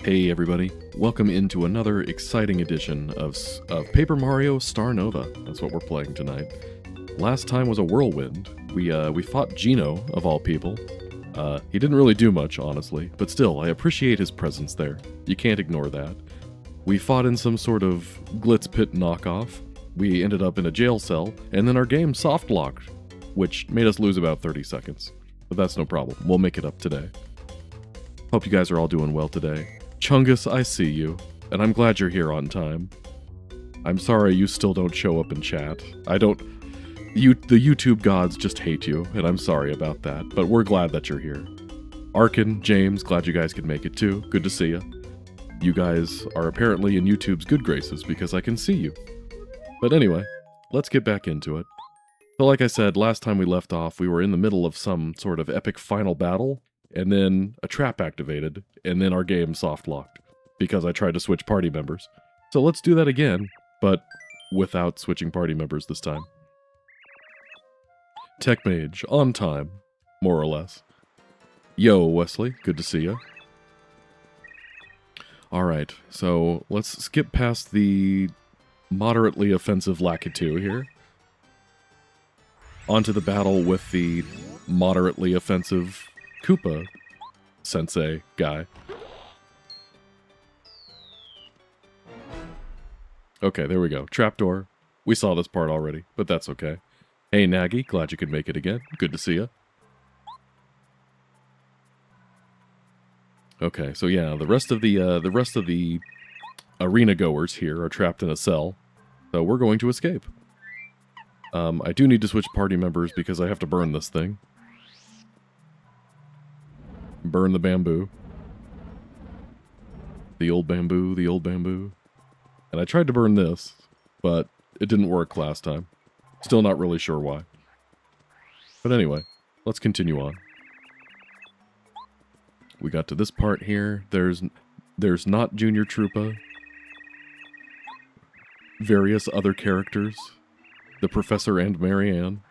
Hey everybody, welcome into another exciting edition of Paper Mario Star Nova. That's what we're playing tonight. Last time was a whirlwind. We fought Geno, of all people. He didn't really do much, honestly, but still, I appreciate his presence there. You can't ignore that. We fought in some sort of Glitz Pit knockoff. We ended up in a jail cell, and then our game soft-locked, which made us lose about 30 seconds. But that's no problem. We'll make it up today. Hope you guys are all doing well today. Chungus, I see you, and I'm glad you're here on time. I'm sorry you still don't show up in chat. The YouTube gods just hate you, and I'm sorry about that, but we're glad that you're here. Arkin, James, glad you guys could make it too. Good to see you. You guys are apparently in YouTube's good graces because I can see you. But anyway, let's get back into it. So like I said, last time we left off, we were in the middle of some sort of epic final battle, and then a trap activated, and then our game soft-locked, because I tried to switch party members. So let's do that again, but without switching party members this time. Tech Mage, on time, more or less. Yo, Wesley, good to see you. Alright, so let's skip past the moderately offensive Lakitu here. Onto the battle with the moderately offensive Koopa Sensei guy. Okay, there we go. Trapdoor. We saw this part already, but that's okay. Hey, Nagi, glad you could make it again. Good to see you. Okay, so yeah, the rest of the arena goers here are trapped in a cell, so we're going to escape. I do need to switch party members because I have to burn this thing. Burn the bamboo. The old bamboo, the old bamboo. And I tried to burn this, but it didn't work last time. Still not really sure why. But anyway, let's continue on. We got to this part here. There's not Junior Troopa. Various other characters. The Professor and Marianne.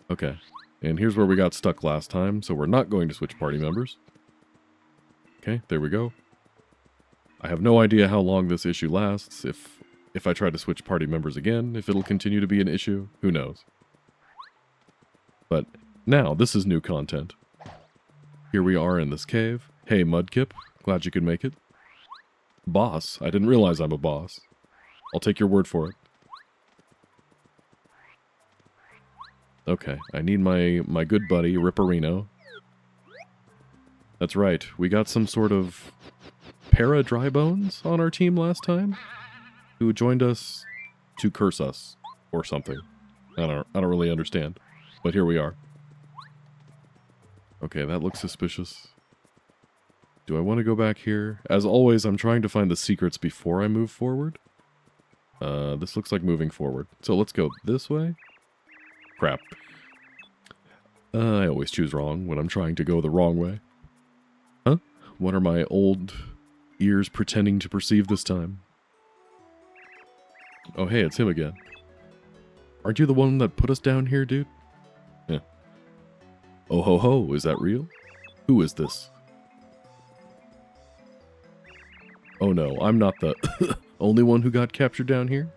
Okay. And here's where we got stuck last time, so we're not going to switch party members. Okay, there we go. I have no idea how long this issue lasts, if I try to switch party members again, if it'll continue to be an issue, who knows. But now, this is new content. Here we are in this cave. Hey, Mudkip, glad you could make it. Boss, I didn't realize I'm a boss. I'll take your word for it. Okay, I need my good buddy, Ripperino. That's right, we got some sort of para-drybones on our team last time, who joined us to curse us, or something. I don't really understand, but here we are. Okay, that looks suspicious. Do I want to go back here? As always, I'm trying to find the secrets before I move forward. This looks like moving forward, so let's go this way. Crap. I always choose wrong when I'm trying to go the wrong way. Huh? What are my old ears pretending to perceive this time? Oh hey, it's him again. Aren't you the one that put us down here, dude? Yeah. Oh ho ho, is that real? Who is this? Oh no, I'm not the only one who got captured down here?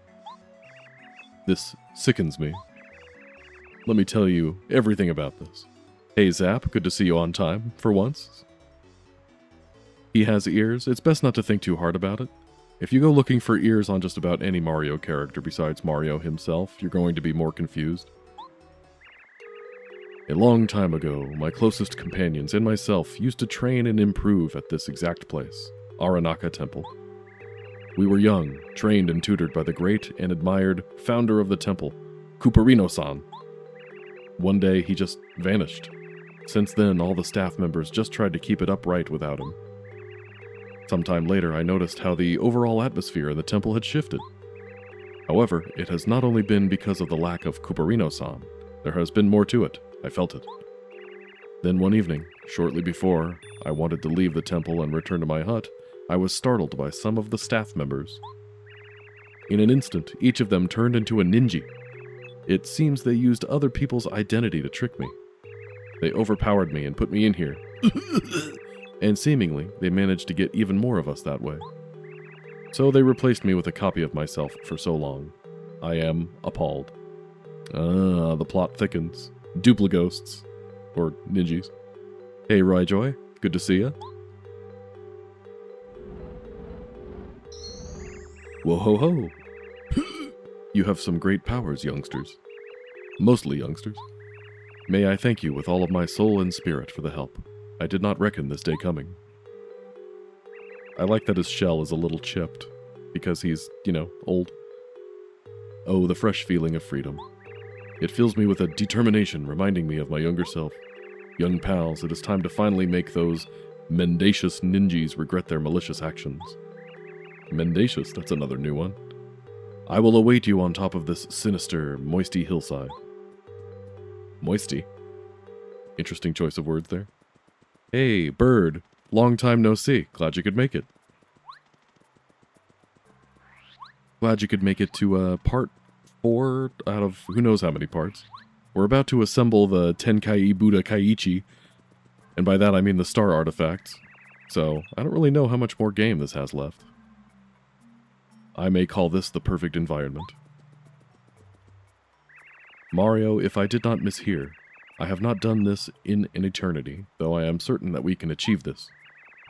This sickens me. Let me tell you everything about this. Hey Zap, good to see you on time, for once. He has ears. It's best not to think too hard about it. If you go looking for ears on just about any Mario character besides Mario himself, you're going to be more confused. A long time ago, my closest companions and myself used to train and improve at this exact place, Aranaka Temple. We were young, trained and tutored by the great and admired founder of the temple, Cooperino-san. One day, he just vanished. Since then, all the staff members just tried to keep it upright without him. Sometime later, I noticed how the overall atmosphere in the temple had shifted. However, it has not only been because of the lack of Cooperino-san. There has been more to it. I felt it. Then one evening, shortly before I wanted to leave the temple and return to my hut, I was startled by some of the staff members. In an instant, each of them turned into a ninja. It seems they used other people's identity to trick me. They overpowered me and put me in here. and seemingly they managed to get even more of us that way. So they replaced me with a copy of myself for so long. I am appalled. The plot thickens. Duplighosts. Or ninjas. Hey, Ryjoy. Good to see ya. Whoa ho ho. You have some great powers, youngsters. Mostly youngsters. May I thank you with all of my soul and spirit for the help. I did not reckon this day coming. I like that his shell is a little chipped, because he's, old. Oh, the fresh feeling of freedom. It fills me with a determination, reminding me of my younger self. Young pals, it is time to finally make those mendacious ninjas regret their malicious actions. Mendacious, that's another new one. I will await you on top of this sinister, moisty hillside. Moisty? Interesting choice of words there. Hey, bird. Long time no see. Glad you could make it. Glad you could make it to part 4 out of who knows how many parts. We're about to assemble the Tenkei Buddha Kaiichi, and by that I mean the star artifacts. So, I don't really know how much more game this has left. I may call this the perfect environment. Mario, if I did not mishear, I have not done this in an eternity, though I am certain that we can achieve this.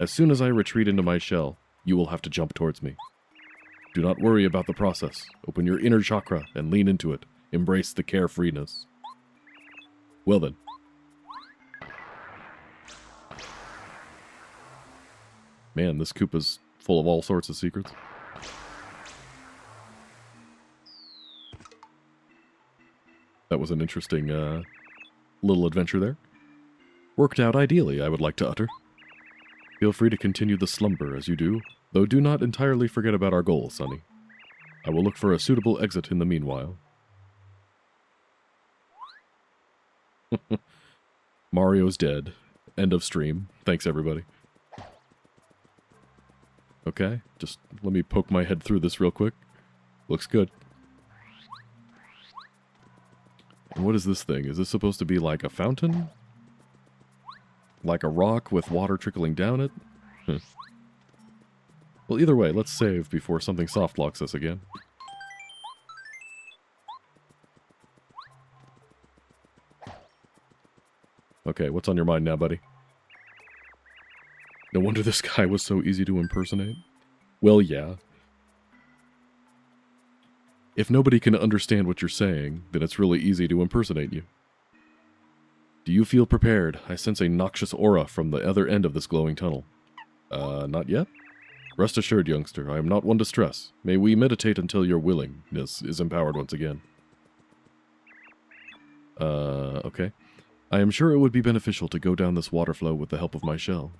As soon as I retreat into my shell, you will have to jump towards me. Do not worry about the process. Open your inner chakra and lean into it. Embrace the carefreeness. Well then. Man, this Koopa's full of all sorts of secrets. That was an interesting little adventure there. Worked out ideally, I would like to utter. Feel free to continue the slumber as you do, though do not entirely forget about our goal, Sonny. I will look for a suitable exit in the meanwhile. Mario's dead. End of stream. Thanks, everybody. Okay, just let me poke my head through this real quick. Looks good. And what is this thing? Is this supposed to be like a fountain? Like a rock with water trickling down it? Well, either way, let's save before something soft locks us again. Okay, what's on your mind now, buddy? No wonder this guy was so easy to impersonate. Well, yeah. If nobody can understand what you're saying, then it's really easy to impersonate you. Do you feel prepared? I sense a noxious aura from the other end of this glowing tunnel. Not yet? Rest assured, youngster, I am not one to stress. May we meditate until your willingness is empowered once again. Okay. I am sure it would be beneficial to go down this water flow with the help of my shell.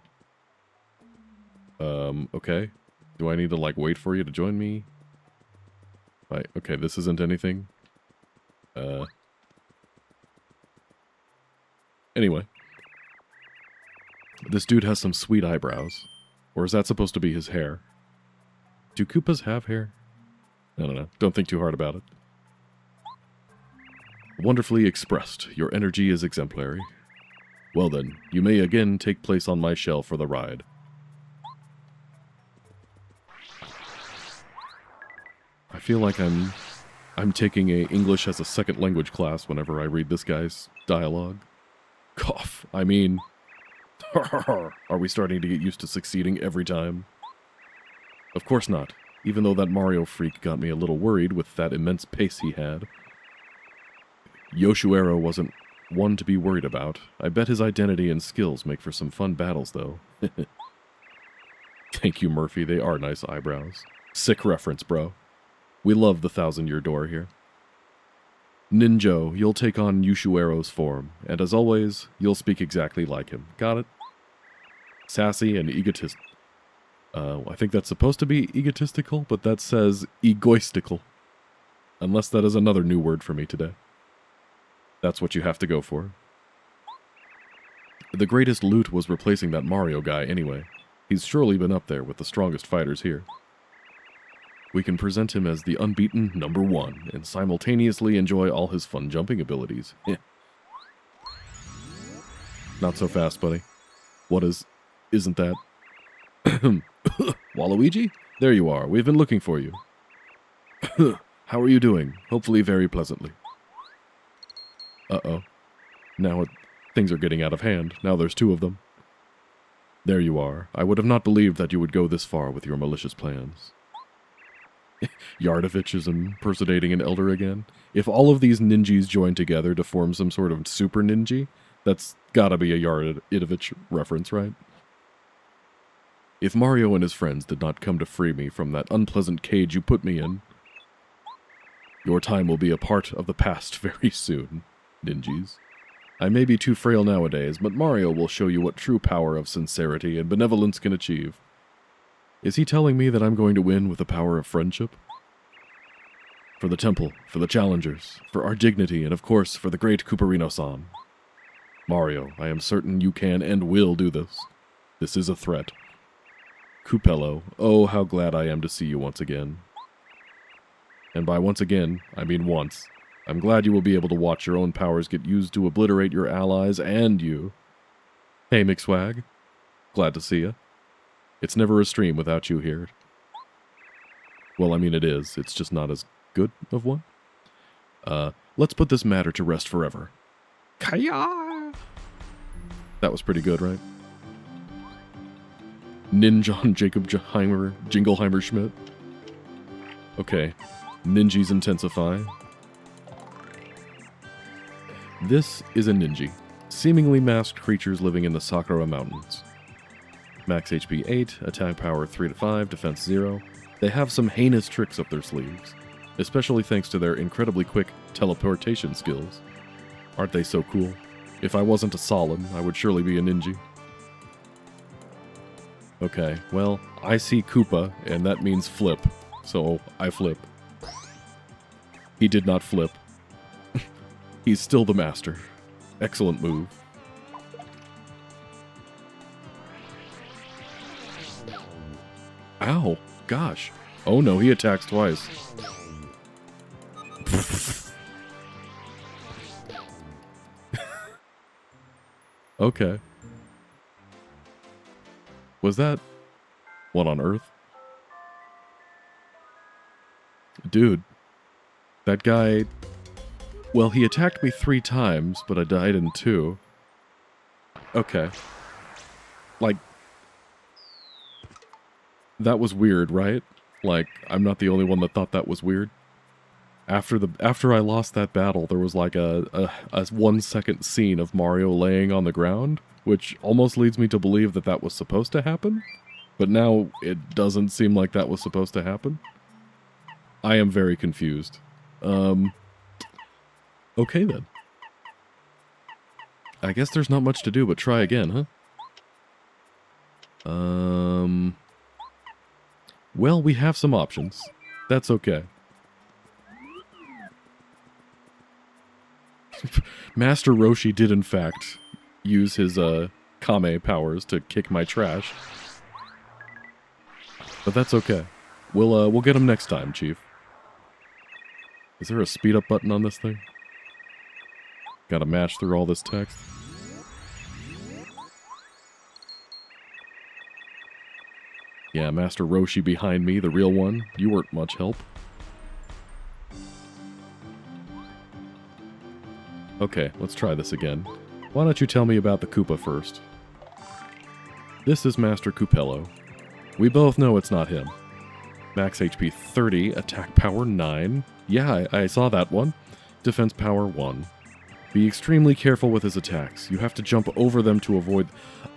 Okay. Do I need to, like, wait for you to join me? Right, okay, this isn't anything. Anyway. This dude has some sweet eyebrows. Or is that supposed to be his hair? Do Koopas have hair? I don't know. Don't think too hard about it. Wonderfully expressed. Your energy is exemplary. Well then, you may again take place on my shell for the ride. I feel like I'm taking a English as a second language class whenever I read this guy's dialogue. Cough. I mean... Are we starting to get used to succeeding every time? Of course not. Even though that Mario freak got me a little worried with that immense pace he had. Yoshuero wasn't one to be worried about. I bet his identity and skills make for some fun battles, though. Thank you, Murphy. They are nice eyebrows. Sick reference, bro. We love the 1,000-year door here. Ninjo, you'll take on Yoshuero's form, and as always, you'll speak exactly like him. Got it? Sassy and egotist. I think that's supposed to be egotistical, but that says egoistical. Unless that is another new word for me today. That's what you have to go for. The greatest loot was replacing that Mario guy anyway. He's surely been up there with the strongest fighters here. We can present him as the unbeaten #1 and simultaneously enjoy all his fun jumping abilities. Not so fast, buddy. What is... Isn't that... Waluigi? There you are. We've been looking for you. How are you doing? Hopefully very pleasantly. Uh-oh. Now things are getting out of hand. Now there's two of them. There you are. I would have not believed that you would go this far with your malicious plans. Yardovich is impersonating an elder again. If all of these ninjas join together to form some sort of super ninja, that's gotta be a Yardovich reference, right? If Mario and his friends did not come to free me from that unpleasant cage you put me in, your time will be a part of the past very soon, ninjas. I may be too frail nowadays, but Mario will show you what true power of sincerity and benevolence can achieve. Is he telling me that I'm going to win with the power of friendship? For the temple, for the challengers, for our dignity, and of course for the great Cooperino-san. Mario, I am certain you can and will do this. This is a threat. Coopello, oh how glad I am to see you once again. And by once again, I mean once. I'm glad you will be able to watch your own powers get used to obliterate your allies and you. Hey, McSwag. Glad to see you. It's never a stream without you here. Well, I mean it is. It's just not as good of one. Let's put this matter to rest forever. Kaya! That was pretty good, right? Ninjon Jacob Jingleheimer Schmidt. Okay. Ninjas intensify. This is a ninja. Seemingly masked creatures living in the Sakura Mountains. Max HP 8, attack power 3 to 5, defense 0. They have some heinous tricks up their sleeves, especially thanks to their incredibly quick teleportation skills. Aren't they so cool? If I wasn't a solid, I would surely be a ninja. Okay, well, I see Koopa, and that means flip, so I flip. He did not flip. He's still the master. Excellent move. Ow, gosh. Oh no, he attacks twice. Okay. Was that... what on earth? Dude. That guy... well, he attacked me 3 times, but I died in 2. Okay. Like... that was weird, right? Like, I'm not the only one that thought that was weird. After I lost that battle, there was like a 1-second scene of Mario laying on the ground, which almost leads me to believe that that was supposed to happen. But now it doesn't seem like that was supposed to happen. I am very confused. Okay then. I guess there's not much to do but try again, huh? Well, we have some options. That's okay. Master Roshi did in fact use his Kame powers to kick my trash. But that's okay. We'll get him next time, Chief. Is there a speed up button on this thing? Gotta match through all this text. Yeah, Master Roshi behind me, the real one. You weren't much help. Okay, let's try this again. Why don't you tell me about the Koopa first? This is Master Coopello. We both know it's not him. Max HP 30, attack power 9. Yeah, I saw that one. Defense power 1. Be extremely careful with his attacks. You have to jump over them to avoid...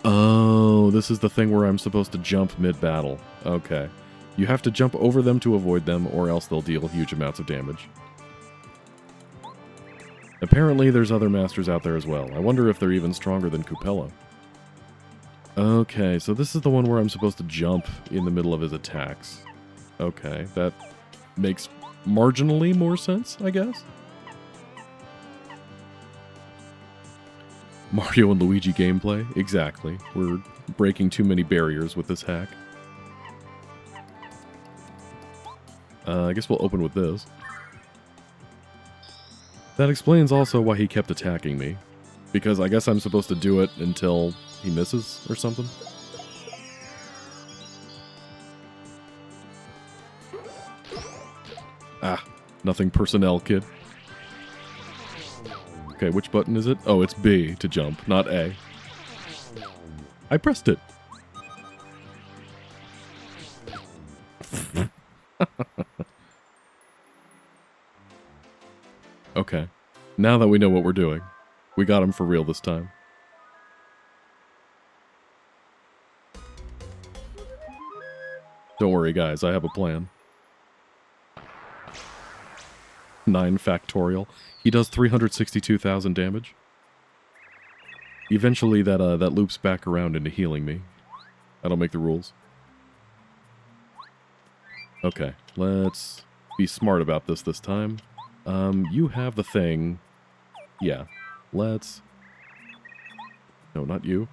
oh, this is the thing where I'm supposed to jump mid-battle. Okay. You have to jump over them to avoid them, or else they'll deal huge amounts of damage. Apparently there's other masters out there as well. I wonder if they're even stronger than Coopello. Okay, so this is the one where I'm supposed to jump in the middle of his attacks. Okay, that makes marginally more sense, I guess. Mario and Luigi gameplay? Exactly. We're breaking too many barriers with this hack. I guess we'll open with this. That explains also why he kept attacking me. Because I guess I'm supposed to do it until he misses or something. Nothing personnel, kid. Okay, which button is it? Oh, it's B to jump, not A. I pressed it. Okay. Now that we know what we're doing, we got him for real this time. Don't worry, guys. I have a plan. 9 factorial. He does 362,000 damage. Eventually, that loops back around into healing me. I don't make the rules. Okay, let's be smart about this time. You have the thing. Yeah, let's... No, not you.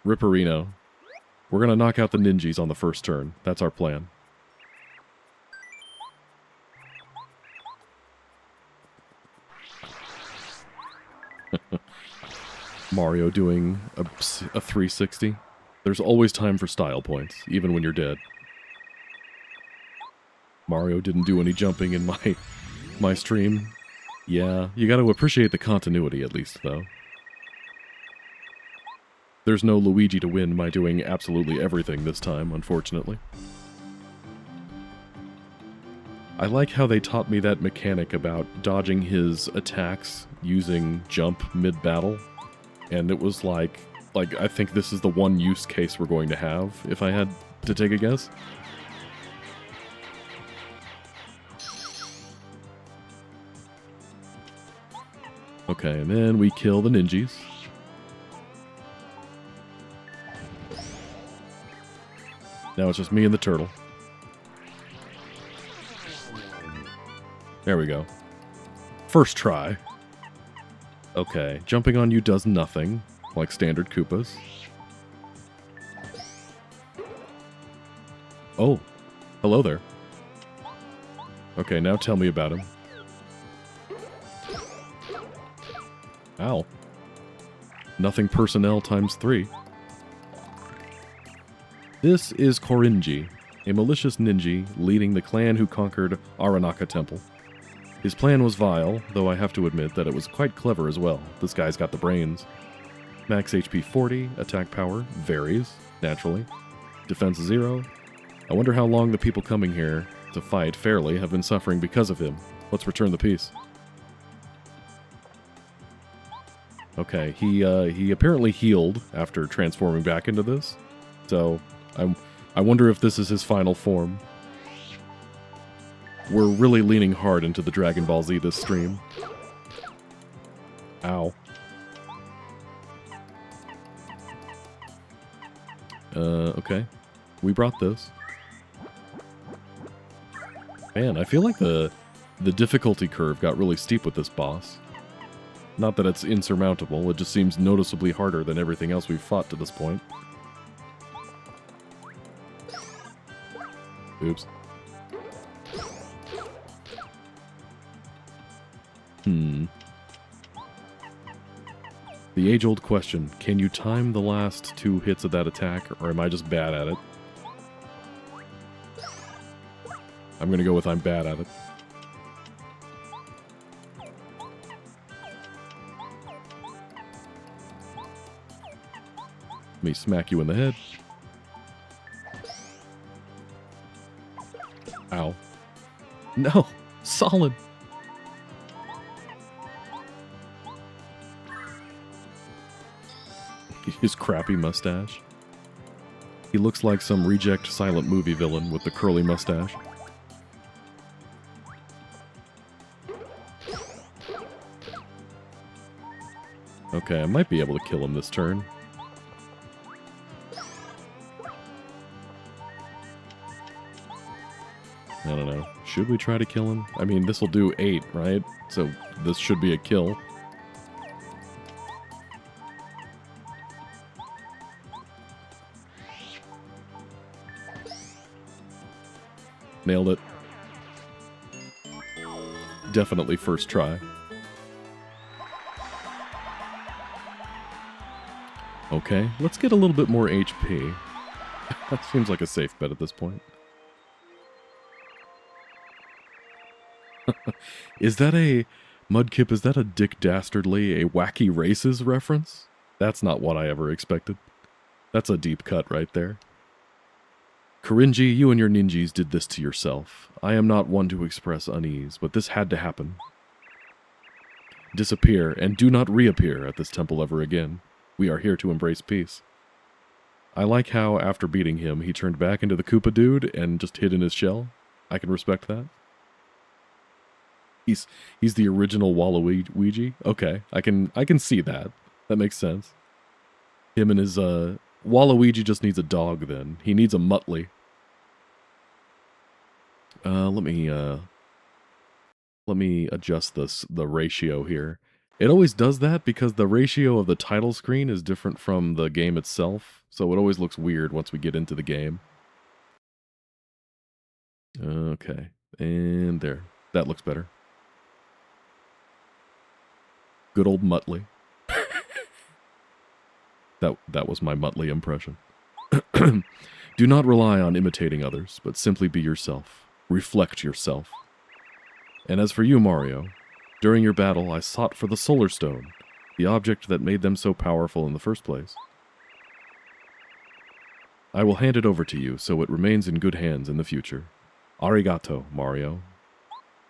Ripperino. We're gonna knock out the ninjas on the first turn. That's our plan. Mario doing a 360. There's always time for style points, even when you're dead. Mario didn't do any jumping in my stream. Yeah, you gotta appreciate the continuity at least, though. There's no Luigi to win by doing absolutely everything this time, unfortunately. I like how they taught me that mechanic about dodging his attacks using jump mid-battle. And it was like, I think this is the one use case we're going to have, if I had to take a guess. Okay, and then we kill the ninjas. Now it's just me and the turtle. There we go. First try. Okay, jumping on you does nothing, like standard Koopas. Oh, hello there. Okay, now tell me about him. Ow. Nothing personnel times 3. This is Korinji, a malicious ninja leading the clan who conquered Aranaka Temple. His plan was vile, though I have to admit that it was quite clever as well. This guy's got the brains. Max HP 40, attack power varies, naturally. Defense 0. I wonder how long the people coming here to fight fairly have been suffering because of him. Let's return the piece. Okay, he apparently healed after transforming back into this. So, I wonder if this is his final form. We're really leaning hard into the Dragon Ball Z this stream. Ow. Okay. We brought this. Man, I feel like the difficulty curve got really steep with this boss. Not that it's insurmountable, it just seems noticeably harder than everything else we've fought to this point. Oops. The age-old question, can you time the last 2 hits of that attack, or am I just bad at it? I'm gonna go with I'm bad at it. Let me smack you in the head. Ow. No! Solid! His crappy mustache. He looks like some reject silent movie villain with the curly mustache. Okay, I might be able to kill him this turn. I don't know. Should we try to kill him? I mean, this will do 8, right? So this should be a kill. Nailed it. Definitely first try. Okay, let's get a little bit more HP. That seems like a safe bet at this point. Is that a... Mudkip, is that a Dick Dastardly, a Wacky Races reference? That's not what I ever expected. That's a deep cut right there. Korinji, you and your ninjas did this to yourself. I am not one to express unease, but this had to happen. Disappear, and do not reappear at this temple ever again. We are here to embrace peace. I like how, after beating him, he turned back into the Koopa dude and just hid in his shell. I can respect that. He's the original Waluigi. Okay, I can see that. That makes sense. Him and his Waluigi just needs a dog then. He needs a Muttley. Let me adjust the ratio here. It always does that because the ratio of the title screen is different from the game itself, so it always looks weird once we get into the game. Okay, and there. That looks better. Good old Muttley. That was my Muttley impression. Do not rely on imitating others, but simply be yourself. Reflect yourself. And as for you, Mario, during your battle, I sought for the Solar Stone, the object that made them so powerful in the first place. I will hand it over to you so it remains in good hands in the future. Arigato, Mario.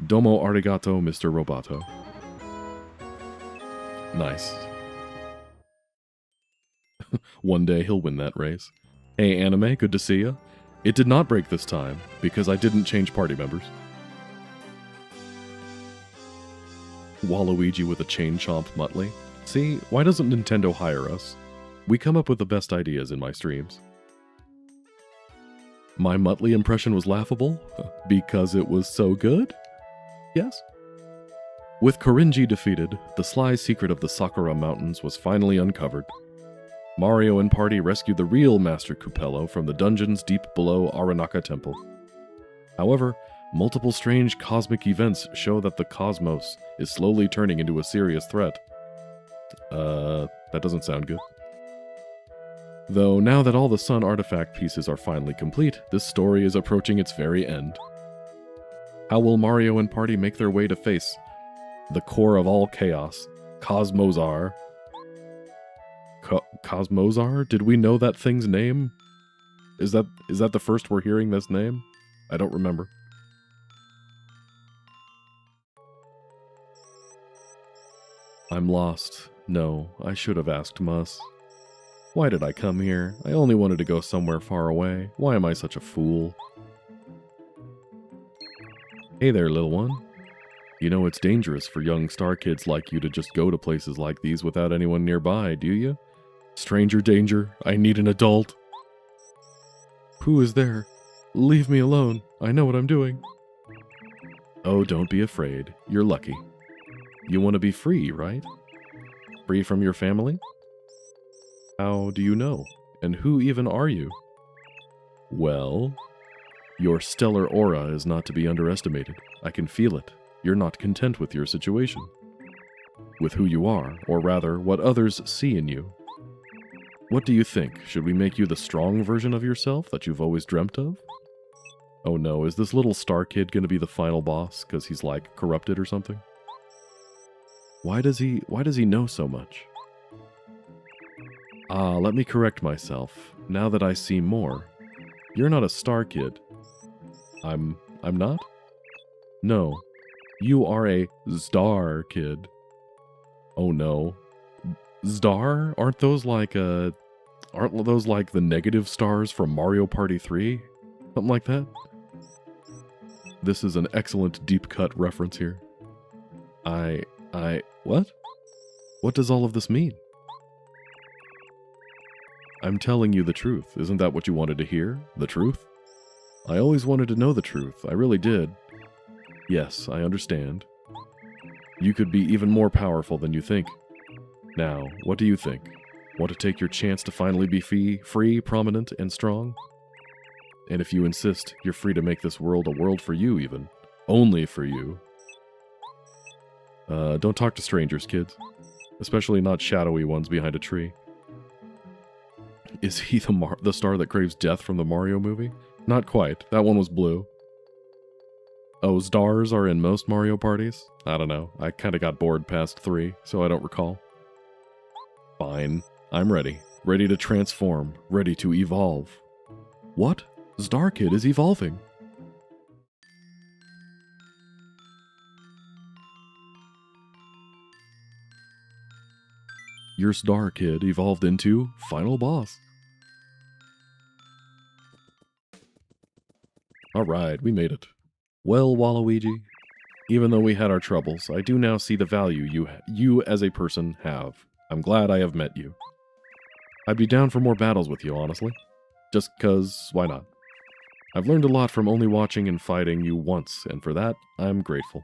Domo arigato, Mr. Roboto. Nice. One day he'll win that race. Hey, Anime, good to see ya. It did not break this time, because I didn't change party members. Waluigi with a chain chomp Muttley. See, why doesn't Nintendo hire us? We come up with the best ideas in my streams. My Muttley impression was laughable, because it was so good? Yes. With Korinji defeated, the sly secret of the Sakura Mountains was finally uncovered. Mario and party rescued the real Master Coopello from the dungeons deep below Aranaka Temple. However, multiple strange cosmic events show that the cosmos is slowly turning into a serious threat. That doesn't sound good. Though now that all the Sun artifact pieces are finally complete, this story is approaching its very end. How will Mario and party make their way to face the core of all chaos, Cosmozar? Cosmozar? Did we know that thing's name? Is that the first we're hearing this name? I don't remember. I'm lost. No, I should have asked Mus. Why did I come here? I only wanted to go somewhere far away. Why am I such a fool? Hey there, little one. You know it's dangerous for young star kids like you to just go to places like these without anyone nearby, do you? Stranger danger, I need an adult. Who is there? Leave me alone. I know what I'm doing. Oh, don't be afraid. You're lucky. You want to be free, right? Free from your family? How do you know? And who even are you? Well, your stellar aura is not to be underestimated. I can feel it. You're not content with your situation. With who you are, or rather, what others see in you. What do you think? Should we make you the strong version of yourself that you've always dreamt of? Oh no, is this little star kid gonna be the final boss because he's like corrupted or something? Why does he know so much? Ah, let me correct myself. Now that I see more. You're not a star kid. I'm not? No. You are a Star kid. Oh no. Star? Aren't those like the negative stars from Mario Party 3? Something like that? This is an excellent deep cut reference here. What? What does all of this mean? I'm telling you the truth. Isn't that what you wanted to hear? The truth? I always wanted to know the truth. I really did. Yes, I understand. You could be even more powerful than you think. Now, what do you think? Want to take your chance to finally be free, prominent, and strong? And if you insist, you're free to make this world a world for you, even. Only for you. Don't talk to strangers, kids. Especially not shadowy ones behind a tree. Is he the star that craves death from the Mario movie? Not quite. That one was blue. Oh, stars are in most Mario parties? I don't know. I kind of got bored past 3, so I don't recall. Fine. I'm ready. Ready to transform. Ready to evolve. What? Star Kid is evolving. Your Star Kid evolved into Final Boss. Alright, we made it. Well, Waluigi, even though we had our troubles, I do now see the value you as a person have. I'm glad I have met you. I'd be down for more battles with you, honestly. Just 'cause, why not? I've learned a lot from only watching and fighting you once, and for that, I'm grateful.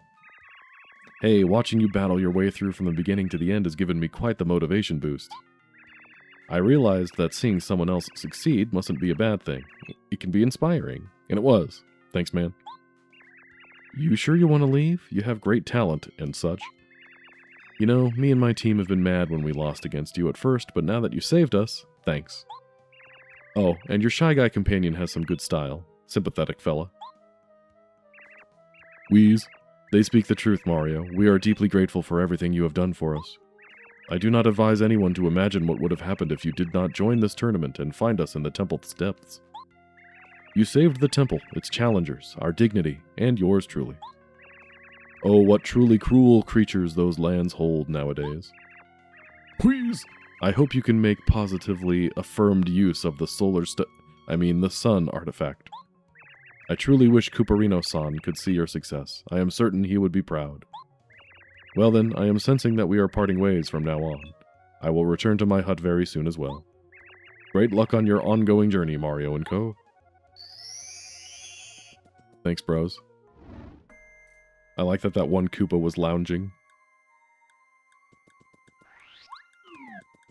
Hey, watching you battle your way through from the beginning to the end has given me quite the motivation boost. I realized that seeing someone else succeed mustn't be a bad thing. It can be inspiring, and it was. Thanks, man. You sure you want to leave? You have great talent and such. You know, me and my team have been mad when we lost against you at first, but now that you saved us, thanks. Oh, and your Shy Guy companion has some good style. Sympathetic fella. Wheeze. They speak the truth, Mario. We are deeply grateful for everything you have done for us. I do not advise anyone to imagine what would have happened if you did not join this tournament and find us in the temple's depths. You saved the temple, its challengers, our dignity, and yours truly. Oh, what truly cruel creatures those lands hold nowadays. Please! I hope you can make positively affirmed use of the the sun artifact. I truly wish Kooparino-san could see your success. I am certain he would be proud. Well then, I am sensing that we are parting ways from now on. I will return to my hut very soon as well. Great luck on your ongoing journey, Mario & Co. Thanks, bros. I like that one Koopa was lounging.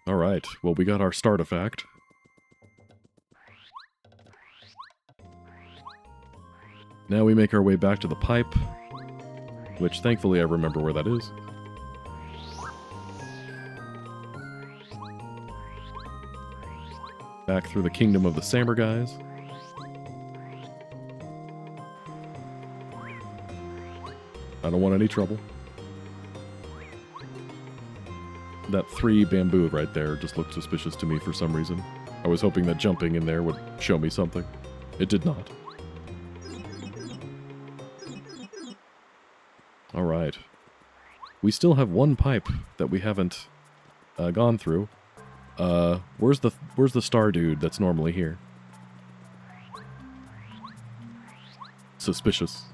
Alright, well we got our startifact. Now we make our way back to the pipe, which thankfully I remember where that is. Back through the kingdom of the Samurais. I don't want any trouble. That 3 bamboo right there just looked suspicious to me for some reason. I was hoping that jumping in there would show me something. It did not. Alright. We still have one pipe that we haven't gone through. Where's the star dude that's normally here? Suspicious.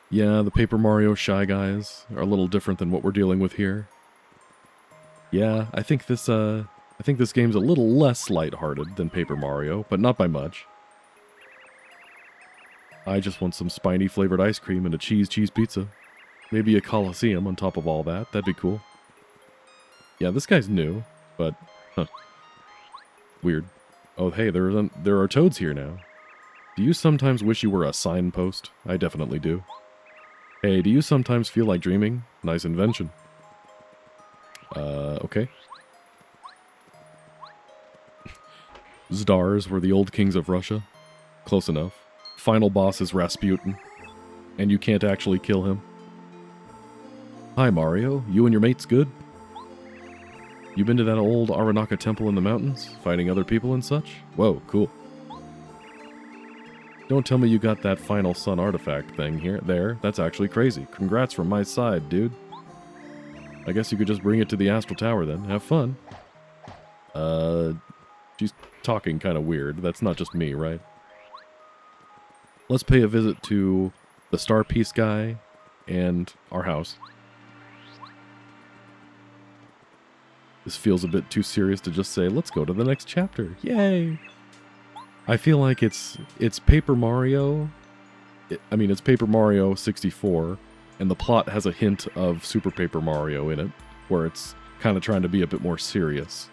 Yeah, the Paper Mario Shy Guys are a little different than what we're dealing with here. Yeah, I think this game's a little less lighthearted than Paper Mario, but not by much. I just want some spiny flavored ice cream and a cheese pizza. Maybe a Colosseum on top of all that. That'd be cool. Yeah, this guy's new, but weird. Oh, hey, there are toads here now. Do you sometimes wish you were a signpost? I definitely do. Hey, do you sometimes feel like dreaming? Nice invention. Okay. Zdars were the old kings of Russia. Close enough. Final boss is Rasputin. And you can't actually kill him. Hi, Mario. You and your mates good? You been to that old Aranaka temple in the mountains? Fighting other people and such? Whoa, cool. Don't tell me you got that final sun artifact thing there. That's actually crazy. Congrats from my side, dude. I guess you could just bring it to the Astral Tower then. Have fun. She's talking kind of weird. That's not just me, right? Let's pay a visit to the Star Piece guy and our house. This feels a bit too serious to just say, let's go to the next chapter. Yay! I feel like it's Paper Mario. It's Paper Mario 64, and the plot has a hint of Super Paper Mario in it, where it's kind of trying to be a bit more serious.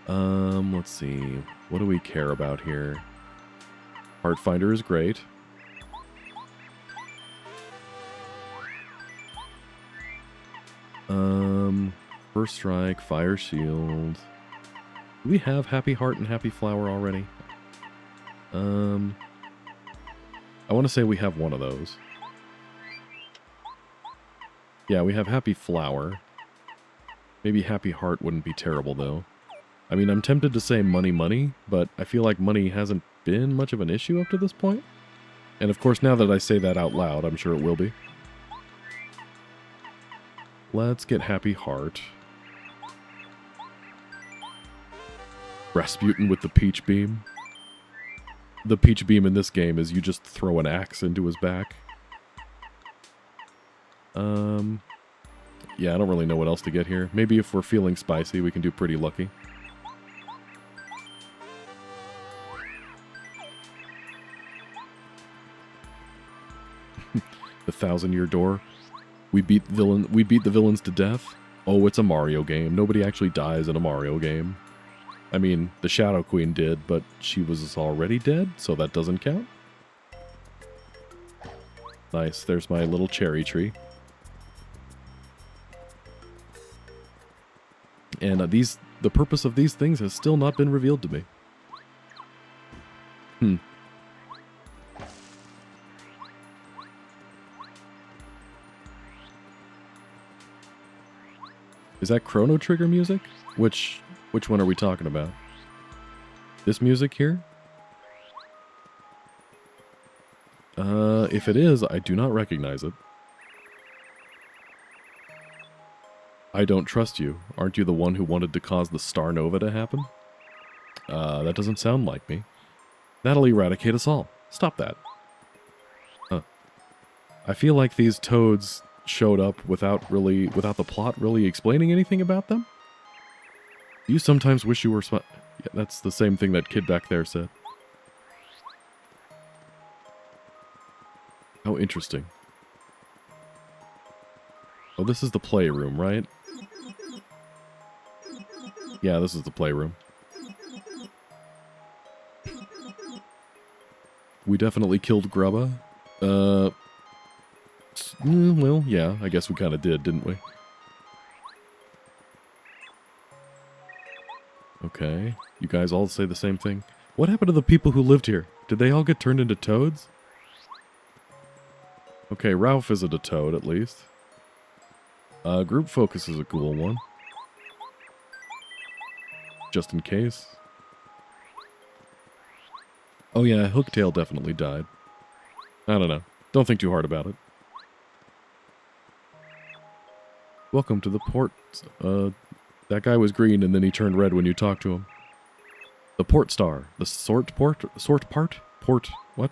Let's see. What do we care about here? Heartfinder is great. First strike, fire shield. Do we have happy heart and happy flower already? I want to say we have one of those. Yeah, we have happy flower. Maybe happy heart wouldn't be terrible, though. I mean, I'm tempted to say money, but I feel like money hasn't been much of an issue up to this point. And of course, now that I say that out loud, I'm sure it will be. Let's get happy heart. Rasputin with the peach beam. The peach beam in this game is you just throw an axe into his back. Yeah, I don't really know what else to get here. Maybe if we're feeling spicy, we can do pretty lucky. The 1,000-year door. We beat the villains to death. Oh, it's a Mario game. Nobody actually dies in a Mario game. I mean, the Shadow Queen did, but she was already dead, so that doesn't count. Nice, there's my little cherry tree. And the purpose of these things has still not been revealed to me. Is that Chrono Trigger music? Which one are we talking about? This music here? If it is, I do not recognize it. I don't trust you. Aren't you the one who wanted to cause the star nova to happen? That doesn't sound like me. That'll eradicate us all. Stop that. Huh. I feel like these toads showed up without the plot really explaining anything about them. Do you sometimes wish you were yeah, that's the same thing that kid back there said. How interesting. Oh, this is the playroom, right? Yeah, this is the playroom. We definitely killed Grubba. Well, yeah, I guess we kind of did, didn't we? Okay, you guys all say the same thing. What happened to the people who lived here? Did they all get turned into toads? Okay, Ralph isn't a toad, at least. Group focus is a cool one. Just in case. Oh yeah, Hooktail definitely died. I don't know. Don't think too hard about it. Welcome to the port. That guy was green and then he turned red when you talked to him. The port star. The sort part? Port. What?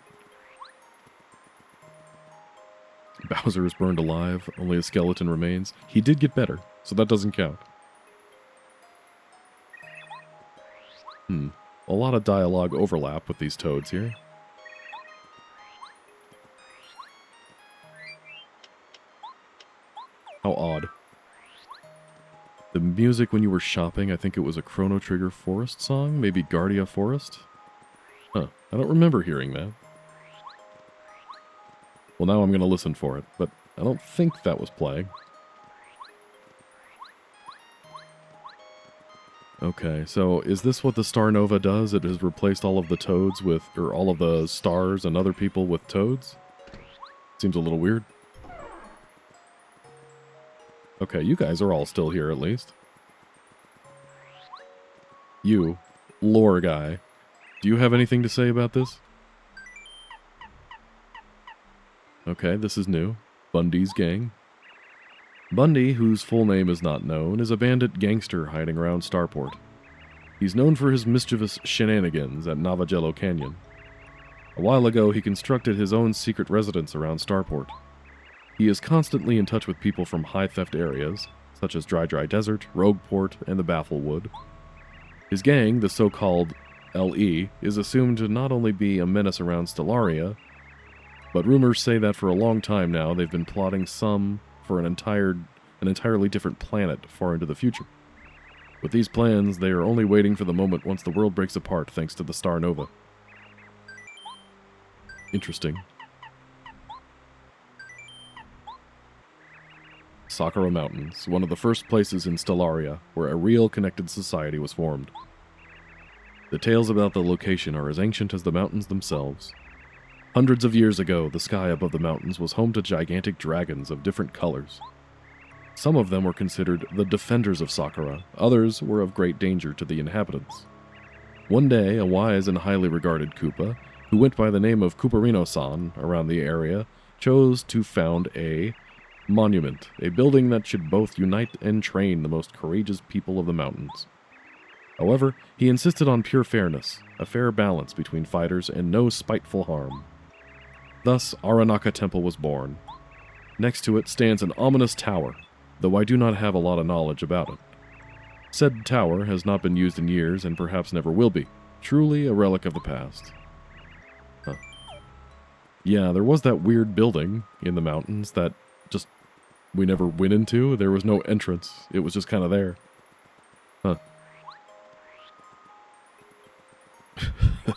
Bowser is burned alive. Only a skeleton remains. He did get better, so that doesn't count. A lot of dialogue overlap with these toads here. How odd. The music when you were shopping, I think it was a Chrono Trigger Forest song? Maybe Guardia Forest? Huh, I don't remember hearing that. Well, now I'm going to listen for it, but I don't think that was playing. Okay, so is this what the Star Nova does? It has replaced all of the toads with, or all of the stars and other people with toads? Seems a little weird. Okay, you guys are all still here at least. You, lore guy, do you have anything to say about this? Okay, this is new. Bundy's gang. Bundy, whose full name is not known, is a bandit gangster hiding around Starport. He's known for his mischievous shenanigans at Navajello Canyon. A while ago, he constructed his own secret residence around Starport. He is constantly in touch with people from high-theft areas, such as Dry Desert, Rogueport, and the Bafflewood. His gang, the so-called LE, is assumed to not only be a menace around Stellaria, but rumors say that for a long time now they've been plotting some for an entirely different planet far into the future. With these plans, they are only waiting for the moment once the world breaks apart thanks to the Star Nova. Interesting. Sakura Mountains, one of the first places in Stellaria where a real connected society was formed. The tales about the location are as ancient as the mountains themselves. Hundreds of years ago, the sky above the mountains was home to gigantic dragons of different colors. Some of them were considered the defenders of Sakura, others were of great danger to the inhabitants. One day, a wise and highly regarded Koopa, who went by the name of Kooparino-san around the area, chose to found a monument, a building that should both unite and train the most courageous people of the mountains. However, he insisted on pure fairness, a fair balance between fighters and no spiteful harm. Thus, Aranaka Temple was born. Next to it stands an ominous tower, though I do not have a lot of knowledge about it. Said tower has not been used in years and perhaps never will be. Truly a relic of the past. Huh. Yeah, there was that weird building in the mountains that just we never went into. There was no entrance. It was just kind of there. Huh.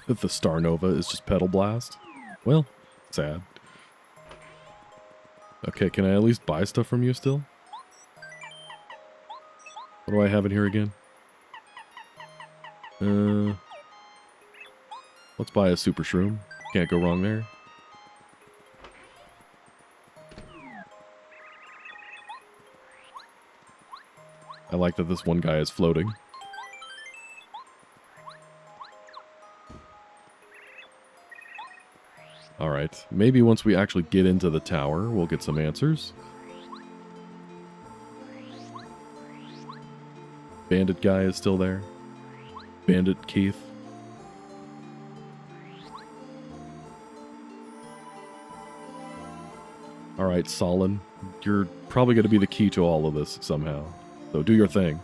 The Star Nova is just Petal Blast? Well, sad. Okay, can I at least buy stuff from you still? What do I have in here again? Let's buy a Super Shroom. Can't go wrong there. I like that this one guy is floating. Alright, maybe once we actually get into the tower, we'll get some answers. Bandit guy is still there. Bandit Keith. Alright, Solon. You're probably going to be the key to all of this somehow. So do your thing.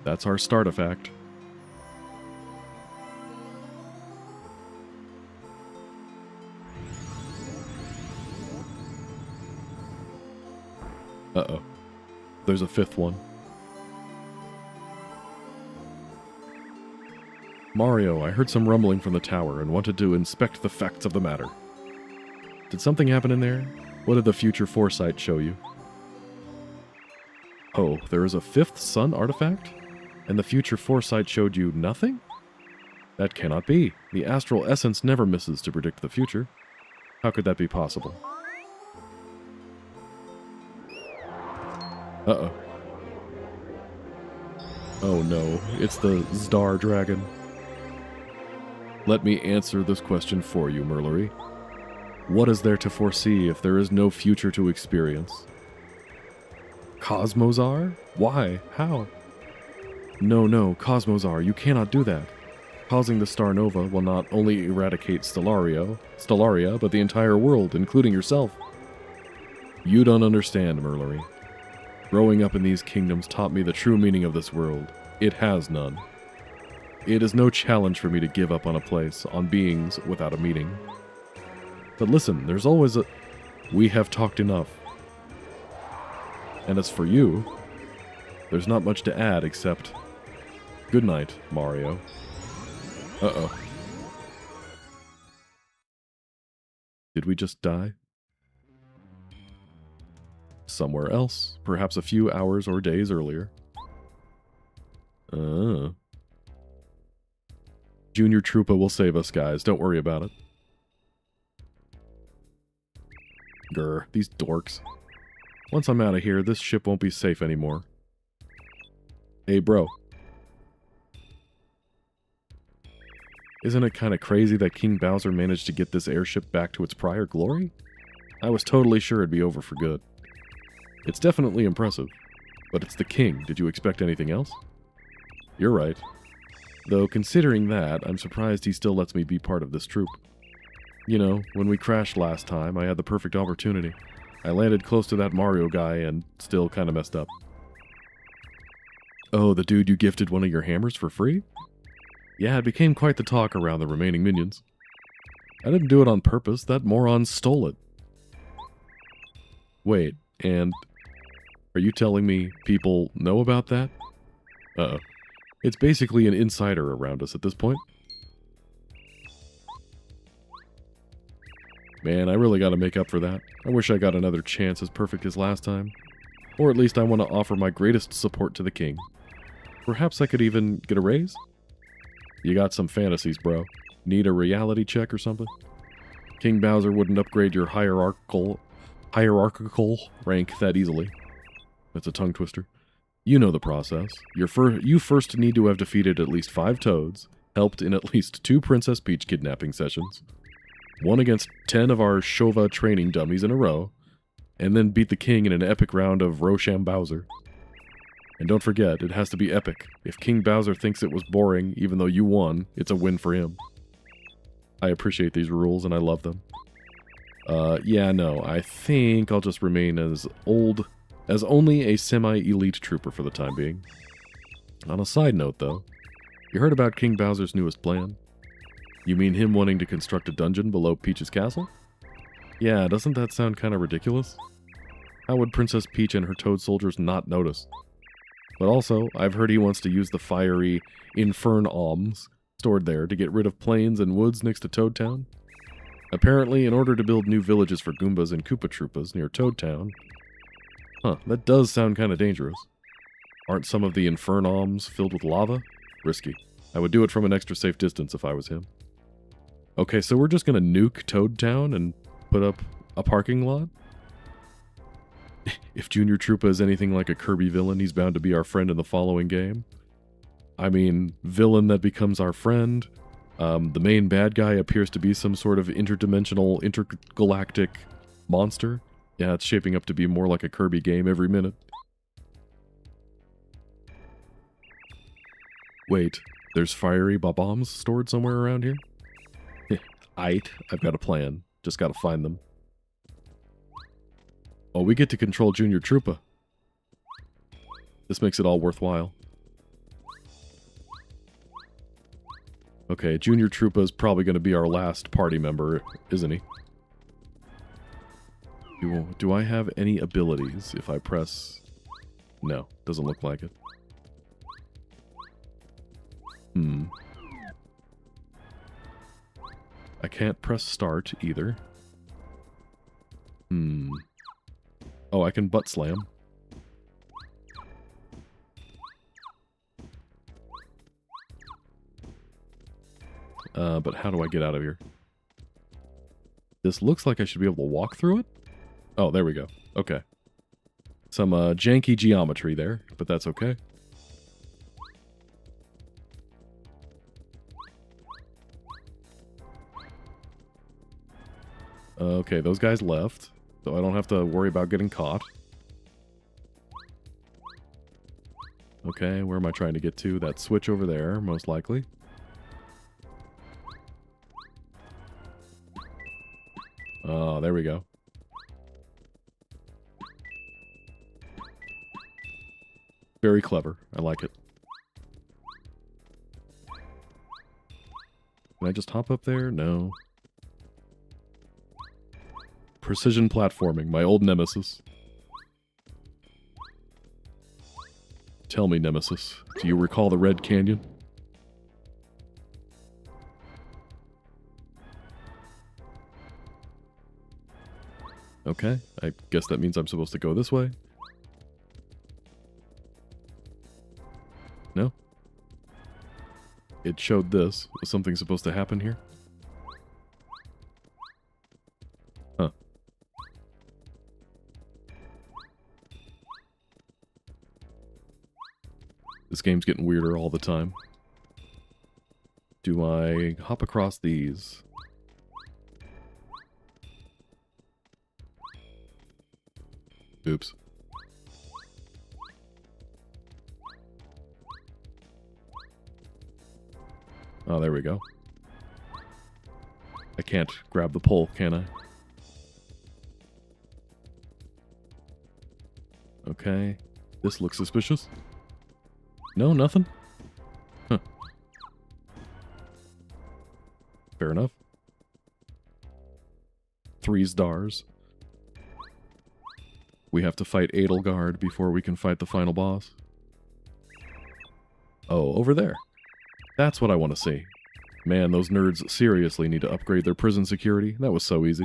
That's our startifact. Uh-oh. There's a fifth one. Mario, I heard some rumbling from the tower and wanted to inspect the facts of the matter. Did something happen in there? What did the future foresight show you? Oh, there is a fifth sun artifact? And the future foresight showed you nothing? That cannot be. The astral essence never misses to predict the future. How could that be possible? Uh-oh. Oh no, it's the Zdar Dragon. Let me answer this question for you, Merlery. What is there to foresee if there is no future to experience? Cosmozar? Why? How? No, Cosmozar, you cannot do that. Causing the Star Nova will not only eradicate Stellaria, but the entire world, including yourself. You don't understand, Merlery. Growing up in these kingdoms taught me the true meaning of this world. It has none. It is no challenge for me to give up on a place, on beings without a meaning. But listen, there's always a... We have talked enough. And as for you, there's not much to add except... Good night, Mario. Uh-oh. Did we just die? Somewhere else, perhaps a few hours or days earlier. Junior Troopa will save us, guys. Don't worry about it. Grr, these dorks. Once I'm out of here, this ship won't be safe anymore. Hey, bro. Isn't it kind of crazy that King Bowser managed to get this airship back to its prior glory? I was totally sure it'd be over for good. It's definitely impressive. But it's the king. Did you expect anything else? You're right. Though, considering that, I'm surprised he still lets me be part of this troop. You know, when we crashed last time, I had the perfect opportunity. I landed close to that Mario guy and still kind of messed up. Oh, the dude you gifted one of your hammers for free? Yeah, it became quite the talk around the remaining minions. I didn't do it on purpose, that moron stole it. Wait, and... Are you telling me people know about that? Uh-oh. It's basically an insider around us at this point. Man, I really gotta make up for that. I wish I got another chance as perfect as last time. Or at least I want to offer my greatest support to the king. Perhaps I could even get a raise? You got some fantasies, bro. Need a reality check or something? King Bowser wouldn't upgrade your hierarchical rank that easily. That's a tongue twister. You know the process. You first need to have defeated at least 5 toads, helped in at least 2 Princess Peach kidnapping sessions, 1 against 10 of our Shova training dummies in a row, and then beat the king in an epic round of Rosham Bowser. And don't forget, it has to be epic. If King Bowser thinks it was boring, even though you won, it's a win for him. I appreciate these rules, and I love them. Yeah, no, I think I'll just remain as only a semi-elite trooper for the time being. On a side note, though, you heard about King Bowser's newest plan? You mean him wanting to construct a dungeon below Peach's castle? Yeah, doesn't that sound kind of ridiculous? How would Princess Peach and her toad soldiers not notice? But also, I've heard he wants to use the fiery Infern Alms stored there to get rid of plains and woods next to Toad Town. Apparently, in order to build new villages for Goombas and Koopa Troopas near Toad Town. Huh, that does sound kind of dangerous. Aren't some of the Infern Alms filled with lava? Risky. I would do it from an extra safe distance if I was him. Okay, so we're just gonna nuke Toad Town and put up a parking lot? If Junior Troopa is anything like a Kirby villain, he's bound to be our friend in the following game. I mean, villain that becomes our friend. The main bad guy appears to be some sort of interdimensional, intergalactic monster. Yeah, it's shaping up to be more like a Kirby game every minute. Wait, there's fiery bombs stored somewhere around here? Aight, I've got a plan. Just gotta find them. Oh, we get to control Junior Troopa. This makes it all worthwhile. Okay, Junior Troopa is probably going to be our last party member, isn't he? Do I have any abilities if I press... No, doesn't look like it. I can't press start either. Oh, I can butt slam. But how do I get out of here? This looks like I should be able to walk through it? Oh, there we go. Okay. Some janky geometry there, but that's okay. Okay, those guys left, so I don't have to worry about getting caught. Okay, where am I trying to get to? That switch over there, most likely. Oh, there we go. Very clever. I like it. Can I just hop up there? No. Precision platforming, my old nemesis. Tell me, Nemesis, do you recall the Red Canyon? Okay, I guess that means I'm supposed to go this way. No? It showed this. Was something supposed to happen here? Huh. This game's getting weirder all the time. Do I hop across these? Oops. Oh, there we go. I can't grab the pole, can I? Okay. This looks suspicious. No, nothing? Huh. Fair enough. 3 stars. We have to fight Edelgard before we can fight the final boss. Oh, over there. That's what I want to see. Man, those nerds seriously need to upgrade their prison security. That was so easy.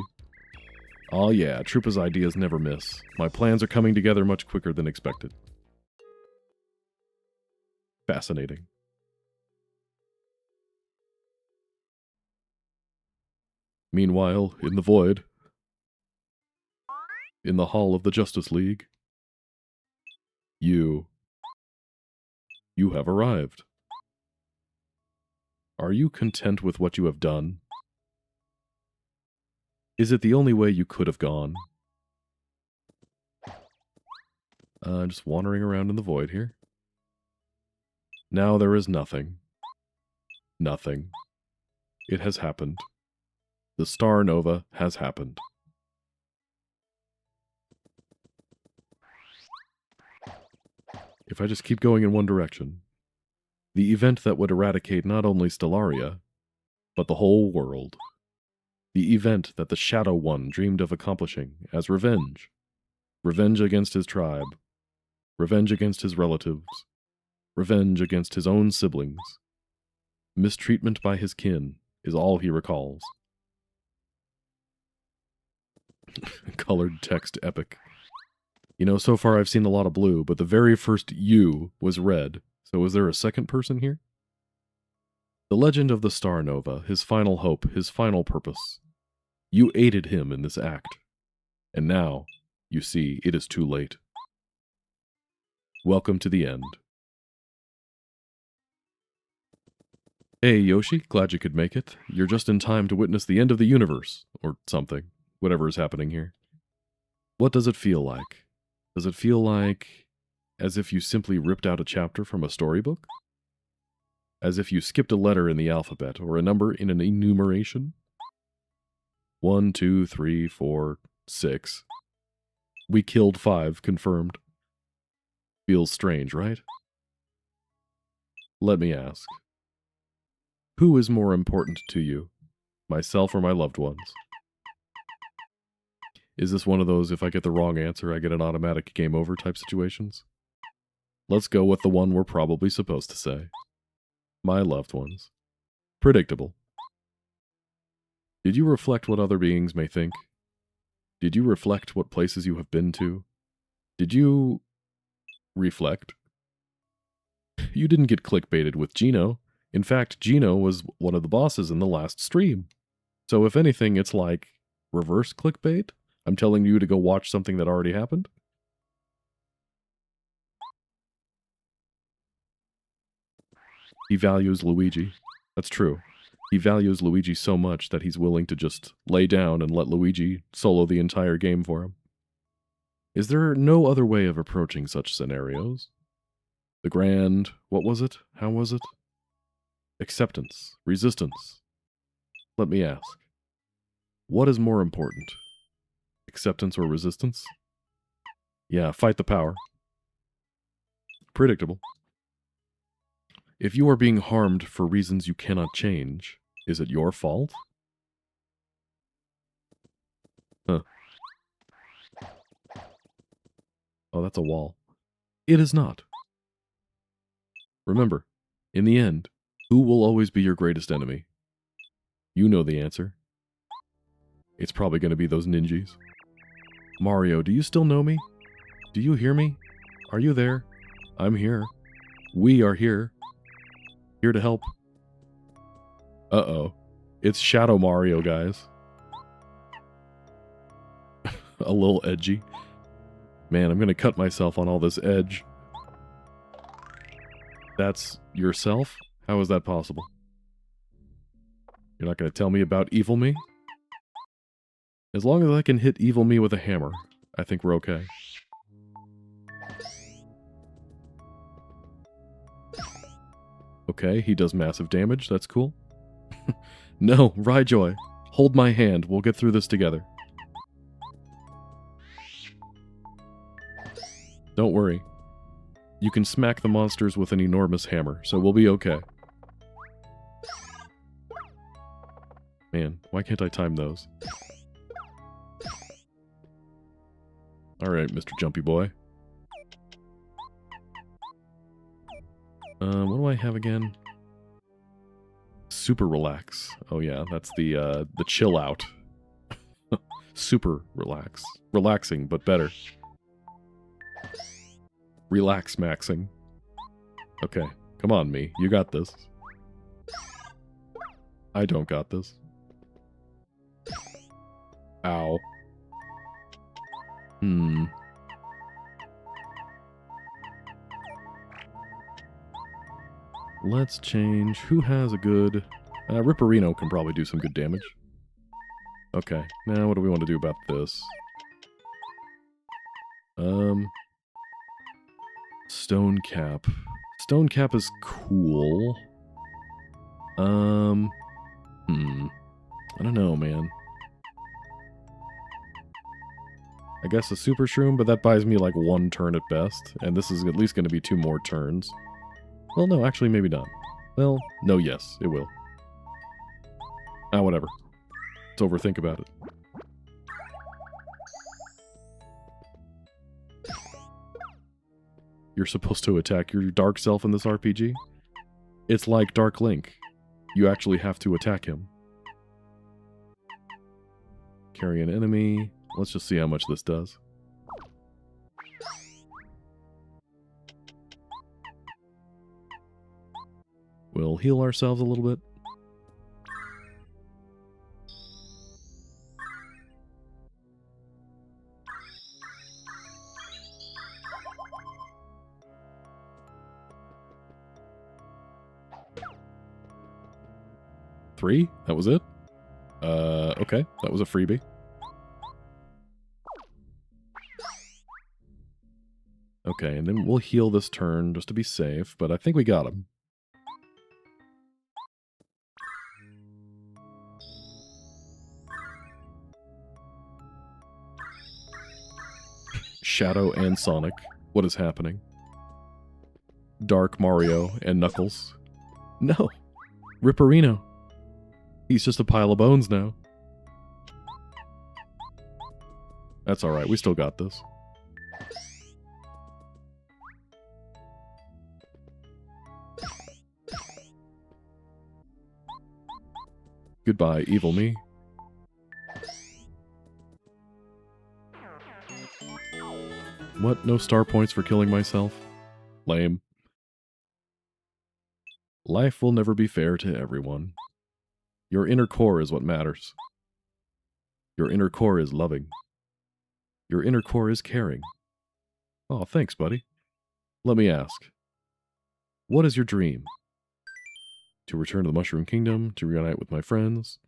Oh yeah, Troopa's ideas never miss. My plans are coming together much quicker than expected. Fascinating. Meanwhile, in the void, in the hall of the Justice League, you have arrived. Are you content with what you have done? Is it the only way you could have gone? Just wandering around in the void here. Now there is nothing. Nothing. It has happened. The star nova has happened. If I just keep going in one direction, the event that would eradicate not only Stellaria, but the whole world. The event that the Shadow One dreamed of accomplishing as revenge. Revenge against his tribe. Revenge against his relatives. Revenge against his own siblings. Mistreatment by his kin is all he recalls. Colored text epic. You know, so far I've seen a lot of blue, but the very first U was red. So is there a second person here? The legend of the Star Nova, his final hope, his final purpose. You aided him in this act. And now, you see, it is too late. Welcome to the end. Hey, Yoshi, glad you could make it. You're just in time to witness the end of the universe, or something, whatever is happening here. What does it feel like? Does it feel like as if you simply ripped out a chapter from a storybook? As if you skipped a letter in the alphabet, or a number in an enumeration? 1, 2, 3, 4, 6. We killed 5, confirmed. Feels strange, right? Let me ask. Who is more important to you, myself or my loved ones? Is this one of those, if I get the wrong answer, I get an automatic game over type situations? Let's go with the one we're probably supposed to say. My loved ones. Predictable. Did you reflect what other beings may think? Did you reflect what places you have been to? Did you reflect? You didn't get clickbaited with Geno. In fact, Geno was one of the bosses in the last stream. So if anything, it's like reverse clickbait. I'm telling you to go watch something that already happened. He values Luigi. That's true. He values Luigi so much that he's willing to just lay down and let Luigi solo the entire game for him. Is there no other way of approaching such scenarios? The grand... what was it? How was it? Acceptance. Resistance. Let me ask. What is more important? Acceptance or resistance? Yeah, fight the power. Predictable. If you are being harmed for reasons you cannot change, is it your fault? Huh. Oh, that's a wall. It is not. Remember, in the end, who will always be your greatest enemy? You know the answer. It's probably going to be those ninjas. Mario, do you still know me? Do you hear me? Are you there? I'm here. We are here. Here to help. Uh-oh. It's Shadow Mario, guys. A little edgy. Man, I'm going to cut myself on all this edge. That's yourself? How is that possible? You're not going to tell me about evil me? As long as I can hit evil me with a hammer, I think we're okay. Okay, he does massive damage, that's cool. No, Ryjoy, hold my hand, we'll get through this together. Don't worry. You can smack the monsters with an enormous hammer, so we'll be okay. Man, why can't I time those? Alright, Mr. Jumpy Boy. What do I have again? Super relax. Oh yeah, that's the chill out. Super relaxing, but better. Relax maxing. Okay, come on, me. You got this. I don't got this. Ow. Let's change. Who has a good... Ripperino can probably do some good damage. Okay, now what do we want to do about this? Stone Cap. Stone Cap is cool. I don't know, man. I guess a Super Shroom, but that buys me like 1 turn at best, and this is at least going to be 2 more turns. Well, no, actually, maybe not. Well, no, yes, it will. Ah, whatever. Let's overthink about it. You're supposed to attack your dark self in this RPG? It's like Dark Link. You actually have to attack him. Carry an enemy. Let's just see how much this does. We'll heal ourselves a little bit. Three? That was it? Okay. That was a freebie. Okay, and then we'll heal this turn just to be safe, but I think we got him. Shadow and Sonic. What is happening? Dark Mario and Knuckles. No! Ripperino. He's just a pile of bones now. That's alright, we still got this. Goodbye, evil me. What? No star points for killing myself? Lame. Life will never be fair to everyone. Your inner core is what matters. Your inner core is loving. Your inner core is caring. Oh, thanks, buddy. Let me ask. What is your dream? To return to the Mushroom Kingdom, to reunite with my friends,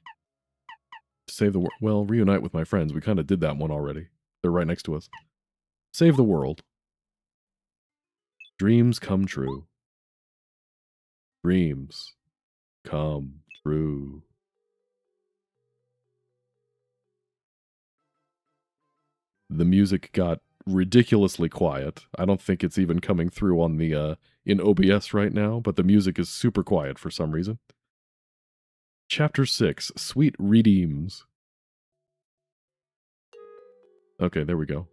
to save the world. Well, reunite with my friends. We kind of did that one already. They're right next to us. Save the world. Dreams come true. Dreams come true. The music got ridiculously quiet. I don't think it's even coming through on the in OBS right now, but the music is super quiet for some reason. Chapter 6, Sweet Redeems. Okay, there we go.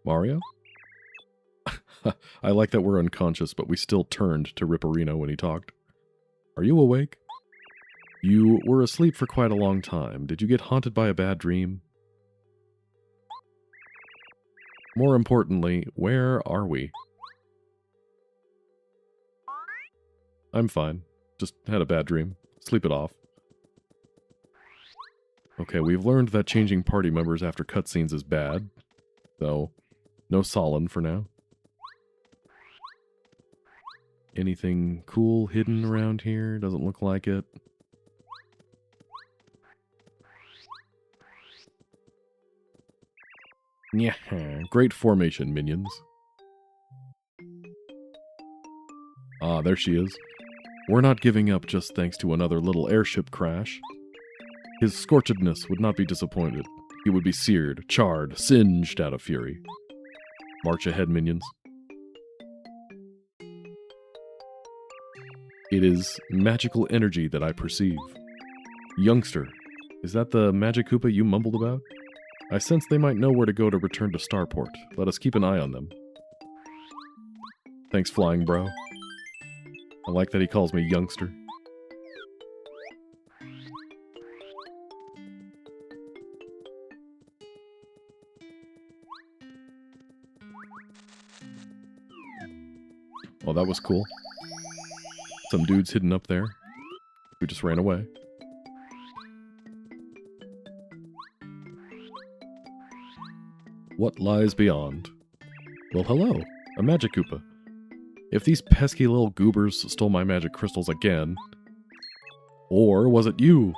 Mario? I like that we're unconscious, but we still turned to Ripperino when he talked. Are you awake? You were asleep for quite a long time. Did you get haunted by a bad dream? More importantly, where are we? I'm fine. Just had a bad dream. Sleep it off. Okay, we've learned that changing party members after cutscenes is bad. So, no Solon for now. Anything cool hidden around here? Doesn't look like it. Yeah, great formation, minions. Ah, there she is. We're not giving up just thanks to another little airship crash. His scorchedness would not be disappointed. He would be seared, charred, singed out of fury. March ahead, minions. It is magical energy that I perceive. Youngster, is that the Magic Koopa you mumbled about? I sense they might know where to go to return to Starport. Let us keep an eye on them. Thanks, Flying Bro. I like that he calls me Youngster. Oh, that was cool. Some dudes hidden up there who just ran away. What lies beyond? Well, hello, a magic Koopa. If these pesky little goobers stole my magic crystals again... Or was it you?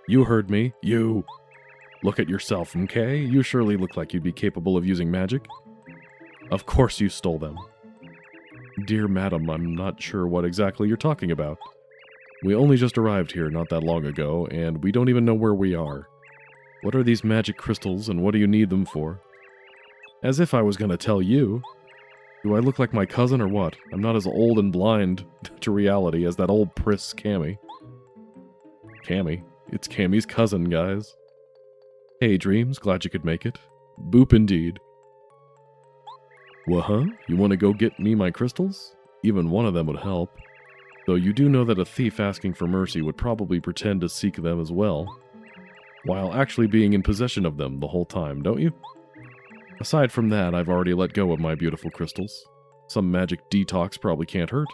You heard me. You. Look at yourself, okay? You surely look like you'd be capable of using magic. Of course you stole them. Dear madam, I'm not sure what exactly you're talking about. We only just arrived here not that long ago, and we don't even know where we are. What are these magic crystals, and what do you need them for? As if I was gonna tell you. Do I look like my cousin or what? I'm not as old and blind to reality as that old priss Cammy. Cammy? It's Cammy's cousin, guys. Hey, Dreams, glad you could make it. Boop indeed. What-huh? You want to go get me my crystals? Even one of them would help. Though you do know that a thief asking for mercy would probably pretend to seek them as well, while actually being in possession of them the whole time, don't you? Aside from that, I've already let go of my beautiful crystals. Some magic detox probably can't hurt.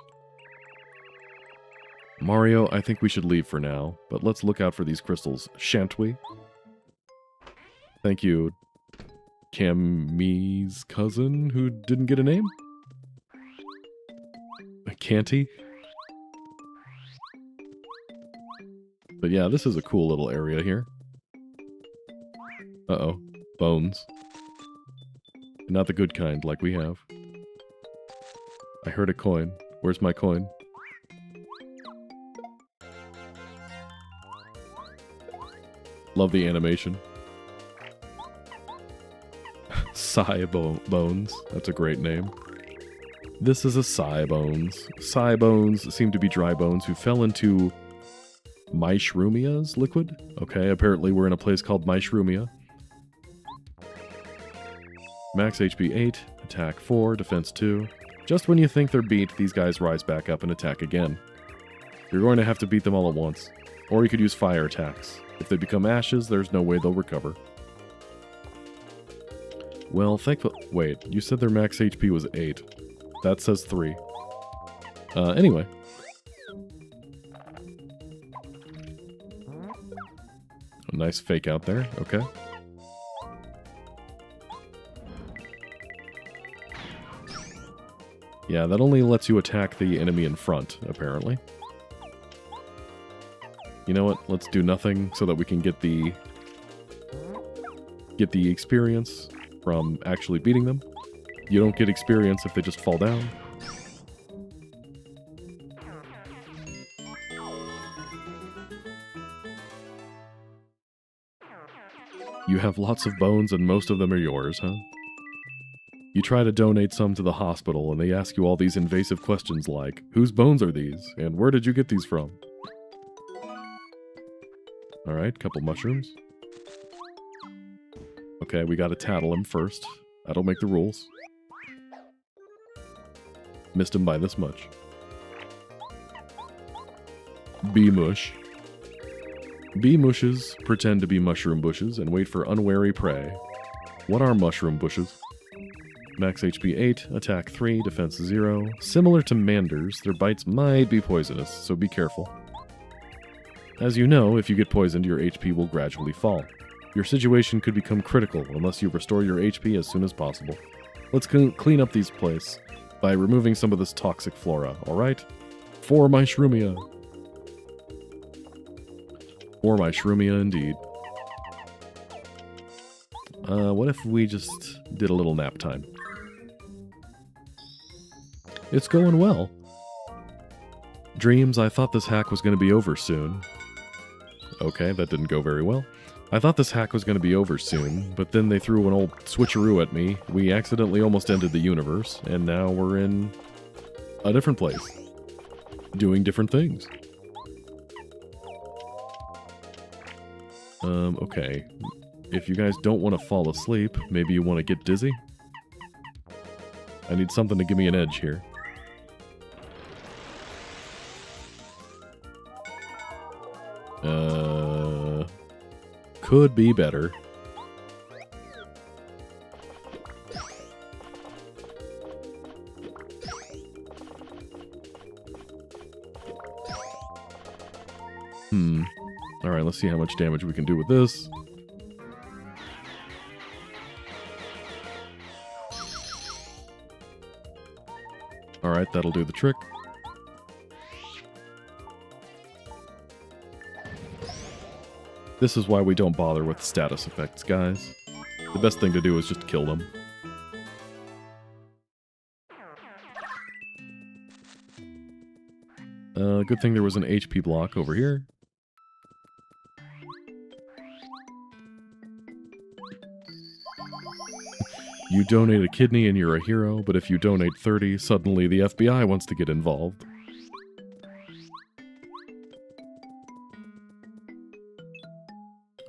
Mario, I think we should leave for now, but let's look out for these crystals, shan't we? Thank you, Cammy's cousin, who didn't get a name? Can't he? But yeah, this is a cool little area here. Uh-oh. Bones. Not the good kind, like we have. I heard a coin. Where's my coin? Love the animation. Bones. That's a great name. This is a Bones. Bones seem to be dry bones who fell into Myshroomya's liquid. Okay, apparently we're in a place called Myshroomya. Max HP 8, attack 4, defense 2. Just when you think they're beat, these guys rise back up and attack again. You're going to have to beat them all at once. Or you could use fire attacks. If they become ashes, there's no way they'll recover. Well, wait, you said their max HP was 8. That says 3. Anyway. A nice fake out there, okay. Yeah, that only lets you attack the enemy in front, apparently. You know what? Let's do nothing so that we can get the experience from actually beating them. You don't get experience if they just fall down. You have lots of bones and most of them are yours, huh? You try to donate some to the hospital and they ask you all these invasive questions like, whose bones are these? And where did you get these from? Alright, couple mushrooms. Okay, we gotta tattle him first. That'll make the rules. Missed him by this much. Bee mush. Bee mushes pretend to be mushroom bushes and wait for unwary prey. What are mushroom bushes? Max HP 8, attack 3, defense 0. Similar to manders, their bites might be poisonous, so be careful. As you know, if you get poisoned, your HP will gradually fall. Your situation could become critical unless you restore your HP as soon as possible. Let's clean up these place by removing some of this toxic flora, alright? For Myshroomya! For Myshroomya indeed. What if we just did a little nap time? It's going well. Dreams, I thought this hack was going to be over soon. Okay, that didn't go very well. I thought this hack was going to be over soon, but then they threw an old switcheroo at me. We accidentally almost ended the universe, and now we're in a different place. Doing different things. Okay. If you guys don't want to fall asleep, maybe you want to get dizzy? I need something to give me an edge here. Could be better. Alright, let's see how much damage we can do with this. Alright, that'll do the trick. This is why we don't bother with status effects, guys. The best thing to do is just kill them. Good thing there was an HP block over here. You donate a kidney and you're a hero, but if you donate 30, suddenly the FBI wants to get involved.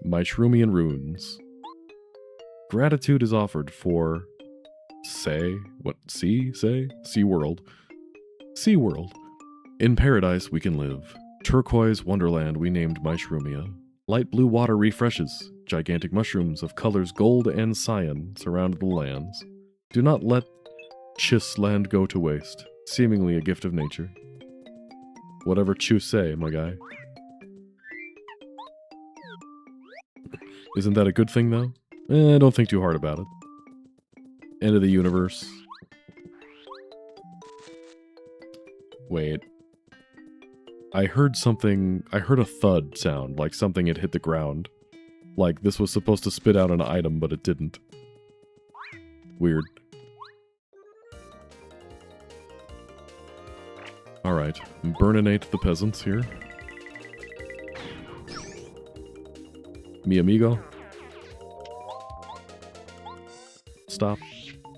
Myshroomian runes. Gratitude is offered for... SeaWorld. SeaWorld. In paradise we can live. Turquoise wonderland we named Myshroomia. Light blue water refreshes. Gigantic mushrooms of colors gold and cyan surround the lands. Do not let Chis land go to waste. Seemingly a gift of nature. Whatever Chu say, my guy. Isn't that a good thing, though? Don't think too hard about it. End of the universe. Wait. I heard a thud sound, like something had hit the ground. Like this was supposed to spit out an item, but it didn't. Weird. Alright, burninate the peasants here. Mi amigo. Stop.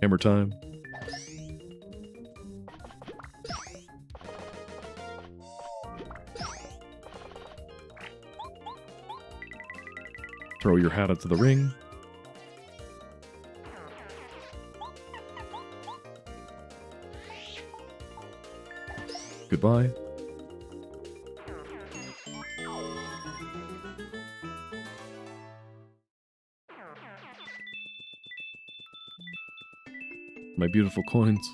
Hammer time. Throw your hat into the ring. Goodbye. My beautiful coins.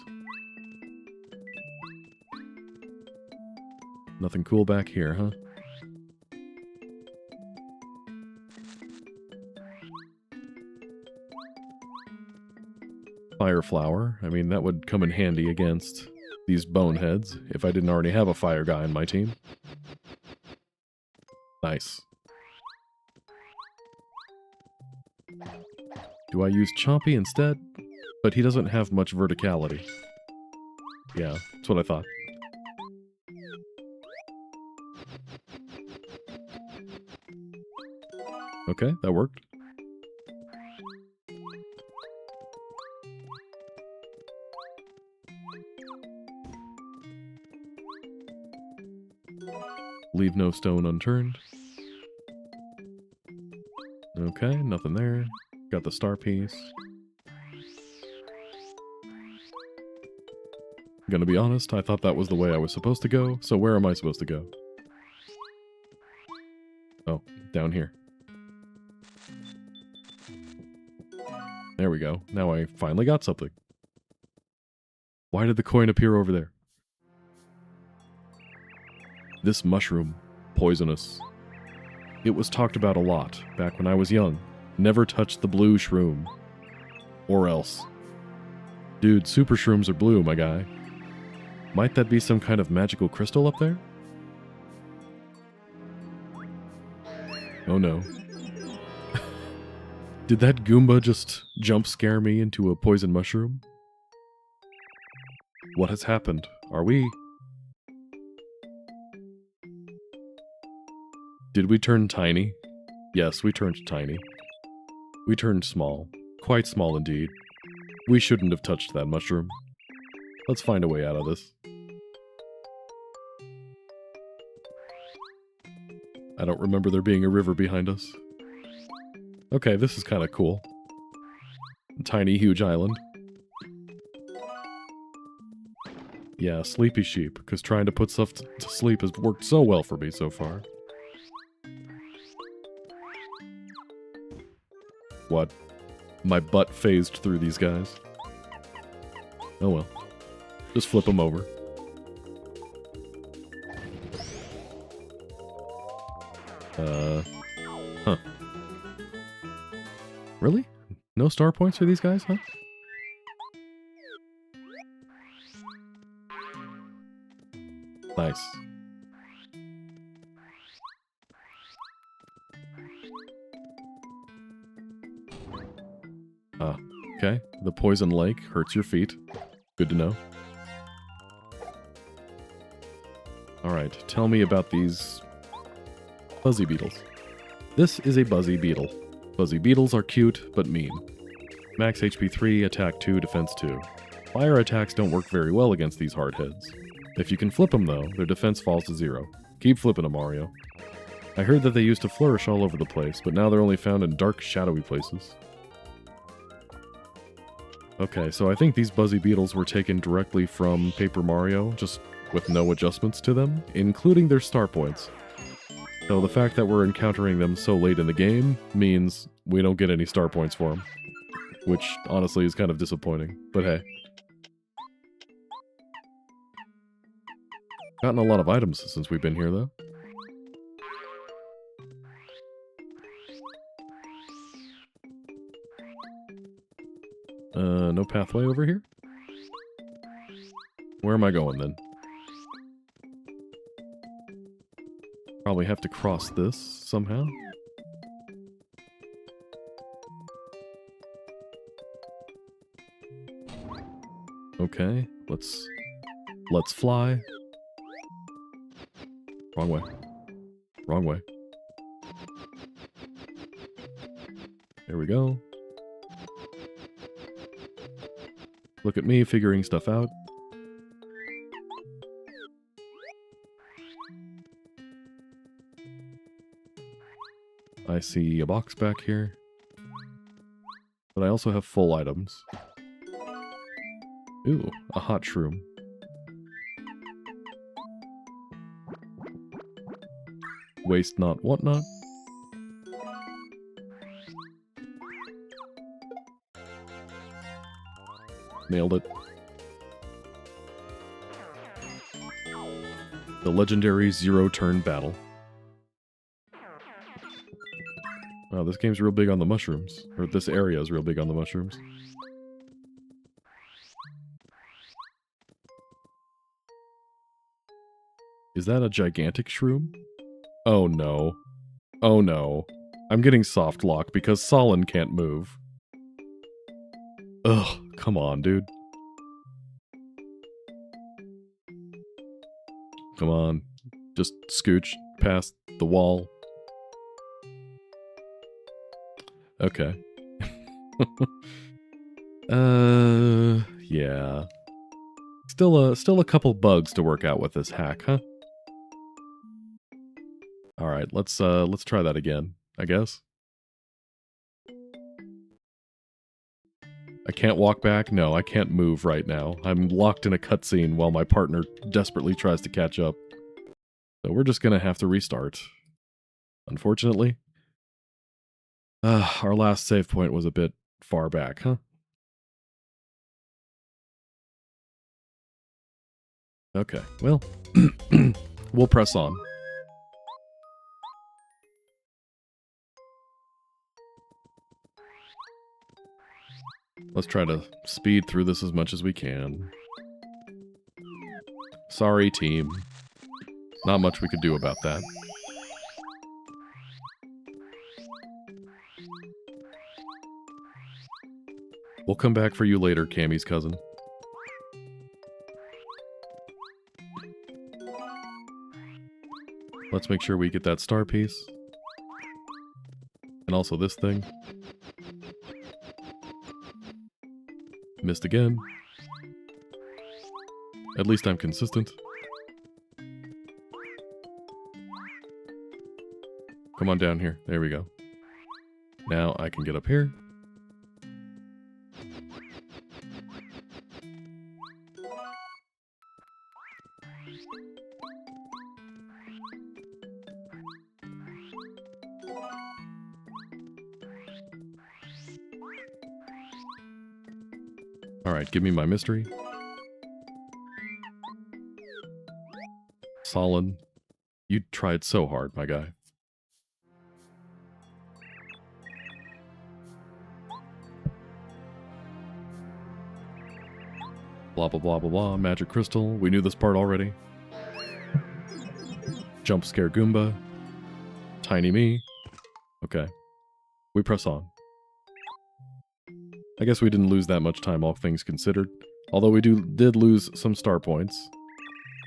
Nothing cool back here, huh? Fire flower. I mean, that would come in handy against these boneheads if I didn't already have a fire guy on my team. Nice. Do I use Chompy instead? But he doesn't have much verticality. Yeah, that's what I thought. Okay, that worked. Leave no stone unturned. Okay, nothing there. Got the star piece. Gonna be honest, I thought that was the way I was supposed to go, so where am I supposed to go? Oh, down here. There we go. Now I finally got something. Why did the coin appear over there? This mushroom. Poisonous. It was talked about a lot back when I was young. Never touch the blue shroom. Or else. Dude, super shrooms are blue, my guy. Might that be some kind of magical crystal up there? Oh no. Did that Goomba just jump scare me into a poison mushroom? What has happened? Are we... Did we turn tiny? Yes, we turned tiny. We turned small. Quite small indeed. We shouldn't have touched that mushroom. Let's find a way out of this. I don't remember there being a river behind us. Okay, this is kind of cool. Tiny, huge island. Yeah, sleepy sheep, because trying to put stuff to sleep has worked so well for me so far. What? My butt phased through these guys. Oh well. Just flip them over. Huh. Really? No star points for these guys, huh? Nice. Okay. The poison lake hurts your feet. Good to know. Alright, tell me about these buzzy beetles. This is a buzzy beetle. Buzzy beetles are cute, but mean. Max HP 3, attack 2, defense 2. Fire attacks don't work very well against these hardheads. If you can flip them though, their defense falls to 0. Keep flipping them, Mario. I heard that they used to flourish all over the place, but now they're only found in dark, shadowy places. Okay, so I think these buzzy beetles were taken directly from Paper Mario, just with no adjustments to them, including their star points. So the fact that we're encountering them so late in the game means we don't get any star points for them. Which, honestly, is kind of disappointing, but hey. Gotten a lot of items since we've been here, though. No pathway over here? Where am I going, then? Probably have to cross this somehow. Okay, let's fly. Wrong way. Wrong way. There we go. Look at me figuring stuff out. I see a box back here. But I also have full items. Ooh, a hot shroom. Waste not, whatnot. Nailed it. The legendary zero-turn battle. Wow, this game's real big on the mushrooms. Or this area is real big on the mushrooms. Is that a gigantic shroom? Oh no. Oh no. I'm getting soft lock because Solon can't move. Ugh, come on, dude. Come on. Just scooch past the wall. Okay. Yeah. Still a couple bugs to work out with this hack, huh? Alright, let's try that again, I guess. I can't walk back? No, I can't move right now. I'm locked in a cutscene while my partner desperately tries to catch up. So we're just gonna have to restart. Unfortunately. Our last save point was a bit far back, huh? Okay, well, we'll press on. Let's try to speed through this as much as we can. Sorry, team. Not much we could do about that. We'll come back for you later, Cammy's cousin. Let's make sure we get that star piece. And also this thing. Missed again. At least I'm consistent. Come on down here. There we go. Now I can get up here. Alright, give me my mystery. Solon, you tried so hard, my guy. Blah, blah, blah, blah, blah. Magic crystal. We knew this part already. Jump scare Goomba. Tiny me. Okay. We press on. I guess we didn't lose that much time, all things considered. Although we did lose some star points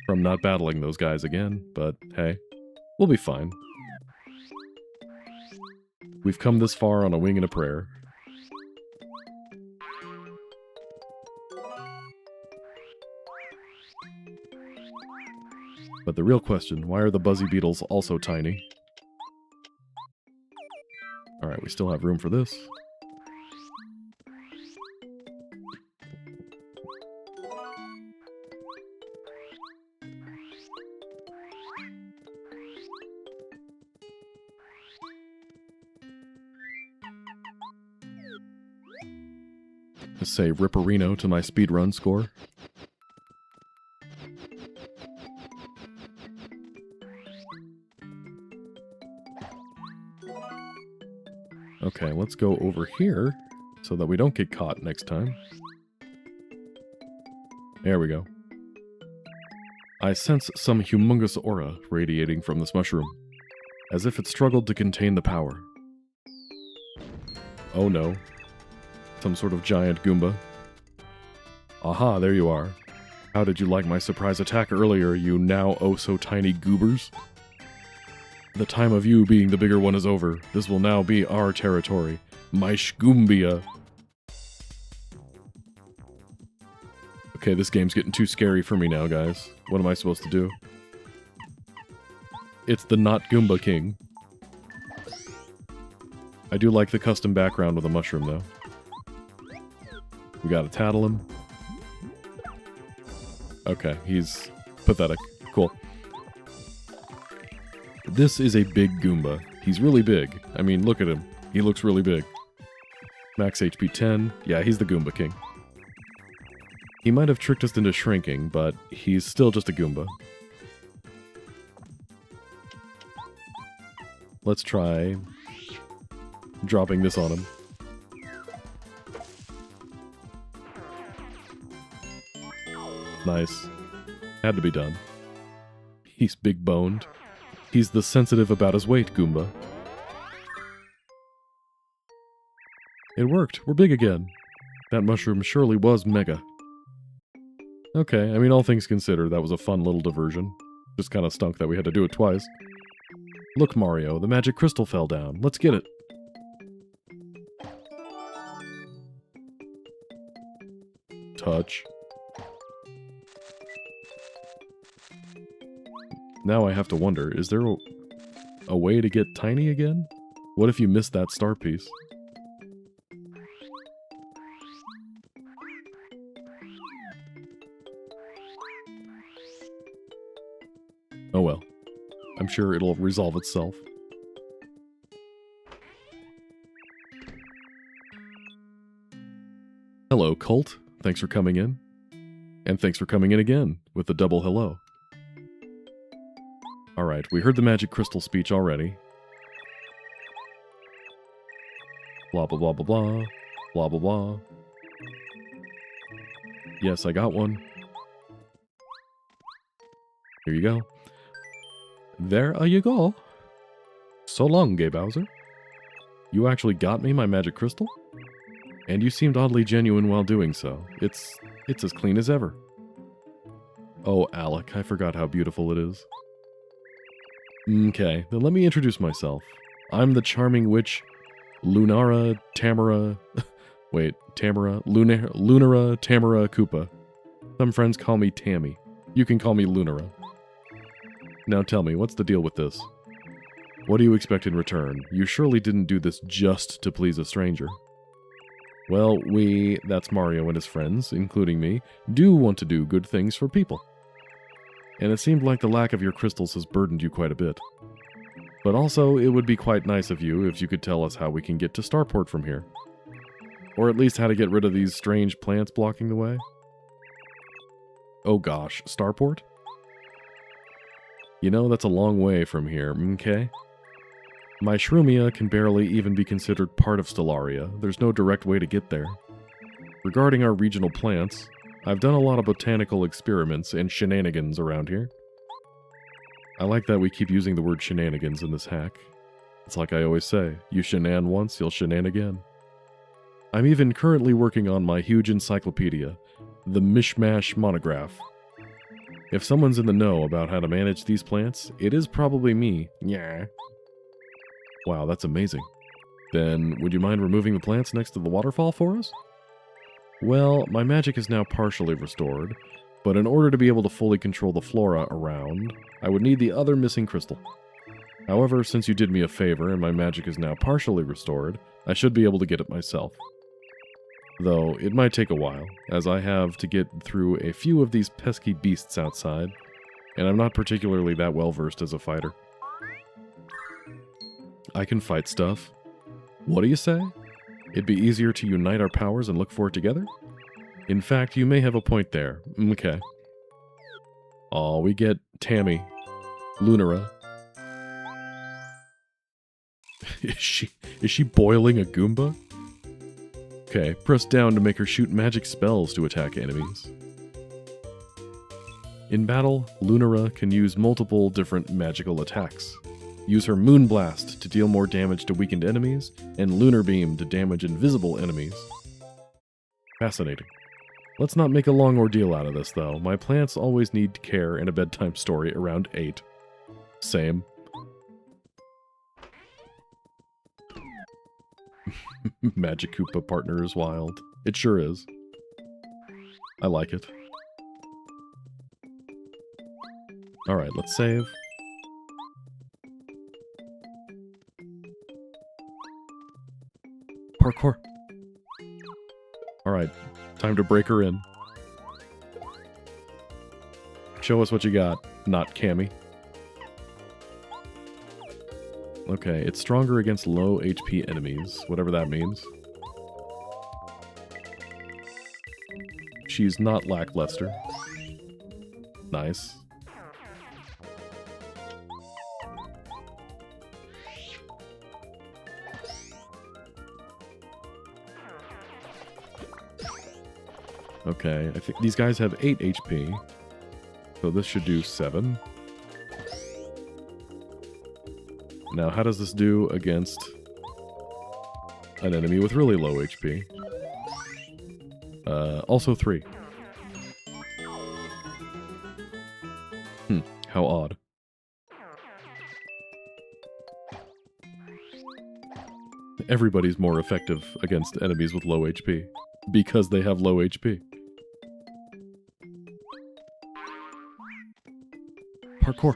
from not battling those guys again, but hey, we'll be fine. We've come this far on a wing and a prayer. But the real question, why are the Buzzy Beetles also tiny? Alright, we still have room for this. Just say Ripperino to my speedrun score. Okay, let's go over here so that we don't get caught next time. There we go. I sense some humongous aura radiating from this mushroom, as if it struggled to contain the power. Oh no. Some sort of giant Goomba. Aha, there you are. How did you like my surprise attack earlier, you now oh-so-tiny goobers? The time of you being the bigger one is over. This will now be our territory. My Shgoombia. Okay, this game's getting too scary for me now, guys. What am I supposed to do? It's the not Goomba King. I do like the custom background with a mushroom, though. We gotta tattle him. Okay, he's pathetic. Cool. This is a big Goomba. He's really big. I mean, look at him. He looks really big. Max HP 10. Yeah, he's the Goomba King. He might have tricked us into shrinking, but he's still just a Goomba. Let's try dropping this on him. Nice. Had to be done. He's big-boned. He's the sensitive about his weight, Goomba. It worked. We're big again. That mushroom surely was mega. Okay, I mean, all things considered, that was a fun little diversion. Just kind of stunk that we had to do it twice. Look, Mario, the magic crystal fell down. Let's get it. Touch. Now I have to wonder, is there a way to get tiny again? What if you missed that star piece? Oh well. I'm sure it'll resolve itself. Hello, Cult. Thanks for coming in. And thanks for coming in again with the double hello. Alright, we heard the magic crystal speech already. Blah blah blah blah blah. Blah blah blah. Yes, I got one. Here you go. There you go. So long, Gay Bowser. You actually got me my magic crystal? And you seemed oddly genuine while doing so. It's as clean as ever. Oh, Alec, I forgot how beautiful it is. Okay, then let me introduce myself. I'm the charming witch, Lunara Tamara... Wait, Tamara? Lunara Tamara Koopa. Some friends call me Tammy. You can call me Lunara. Now tell me, what's the deal with this? What do you expect in return? You surely didn't do this just to please a stranger. Well, that's Mario and his friends, including me, do want to do good things for people. And it seemed like the lack of your crystals has burdened you quite a bit. But also, it would be quite nice of you if you could tell us how we can get to Starport from here. Or at least how to get rid of these strange plants blocking the way. Oh gosh, Starport? You know, that's a long way from here, okay? My Shroomia can barely even be considered part of Stellaria. There's no direct way to get there. Regarding our regional plants, I've done a lot of botanical experiments and shenanigans around here. I like that we keep using the word shenanigans in this hack. It's like I always say, you shenan once, you'll shenan again. I'm even currently working on my huge encyclopedia, the Mishmash Monograph. If someone's in the know about how to manage these plants, it is probably me. Yeah. Wow, that's amazing. Then, would you mind removing the plants next to the waterfall for us? Well, my magic is now partially restored, but in order to be able to fully control the flora around, I would need the other missing crystal. However, since you did me a favor and my magic is now partially restored, I should be able to get it myself. Though, it might take a while, as I have to get through a few of these pesky beasts outside, and I'm not particularly that well versed as a fighter. I can fight stuff. What do you say? It'd be easier to unite our powers and look for it together? In fact, you may have a point there. Okay. Aw, we get Tammy. Lunara. Is she boiling a Goomba? Okay, press down to make her shoot magic spells to attack enemies. In battle, Lunara can use multiple different magical attacks. Use her Moonblast to deal more damage to weakened enemies, and Lunar Beam to damage invisible enemies. Fascinating. Let's not make a long ordeal out of this, though. My plants always need care and a bedtime story around 8. Same. Magic Koopa partner is wild. It sure is. I like it. Alright, let's save. Parkour. Alright, time to break her in. Show us what you got, not Cammy. Okay, it's stronger against low HP enemies, whatever that means. She's not lackluster. Nice. Okay, I think these guys have 8 HP, so this should do 7. Now, how does this do against an enemy with really low HP? Also 3. How odd. Everybody's more effective against enemies with low HP, because they have low HP. Parkour.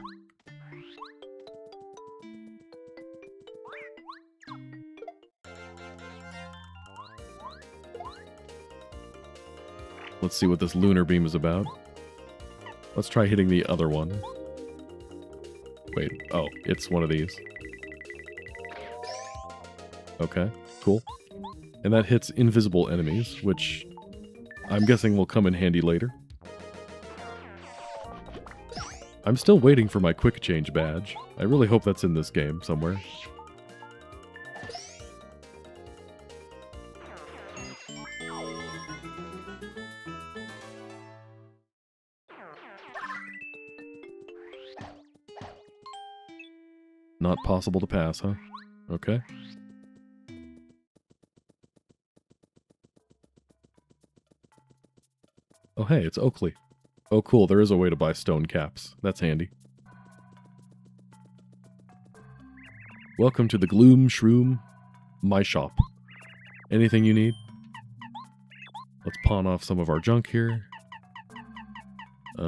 Let's see what this Lunar Beam is about. Let's try hitting the other one. Wait, oh, it's one of these. Okay, cool. And that hits invisible enemies, which I'm guessing will come in handy later. I'm still waiting for my quick change badge. I really hope that's in this game somewhere. Not possible to pass, huh? Okay. Oh hey, it's Oakley. Oh cool, there is a way to buy stone caps. That's handy. Welcome to the Gloom Shroom, my shop. Anything you need? Let's pawn off some of our junk here. I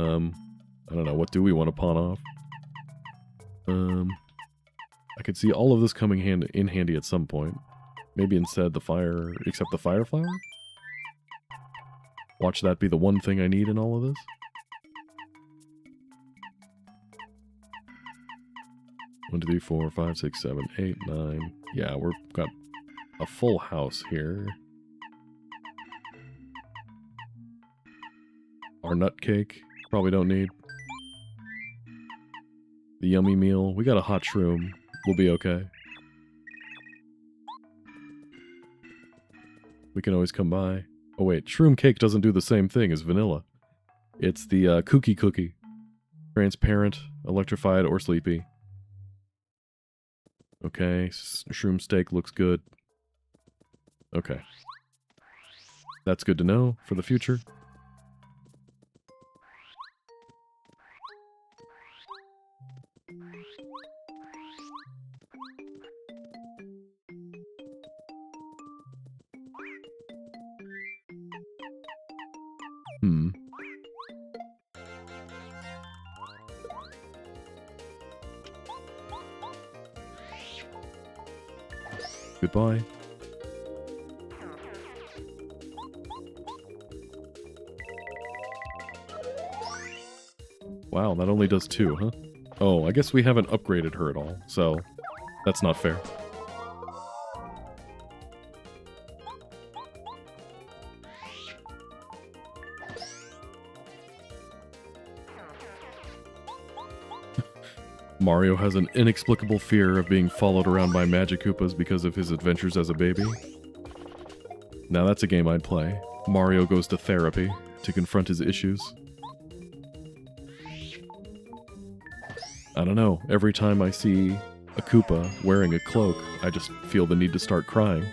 don't know, what do we want to pawn off? I could see all of this coming in handy at some point. Maybe instead the fire, except the fire flower? Watch that be the one thing I need in all of this. One, 2, 3, 4, 5, 6, 7, 8, 9. Yeah, we've got a full house here. Our nut cake, probably don't need. The yummy meal, we got a hot shroom. We'll be okay. We can always come by. Oh wait, shroom cake doesn't do the same thing as vanilla. It's the kooky cookie. Transparent, electrified, or sleepy. Okay, shroom steak looks good. Okay. That's good to know for the future. Goodbye. Wow, that only does 2, huh? Oh, I guess we haven't upgraded her at all, so that's not fair. Mario has an inexplicable fear of being followed around by Magic Koopas because of his adventures as a baby. Now that's a game I'd play. Mario goes to therapy to confront his issues. I don't know, every time I see a Koopa wearing a cloak, I just feel the need to start crying.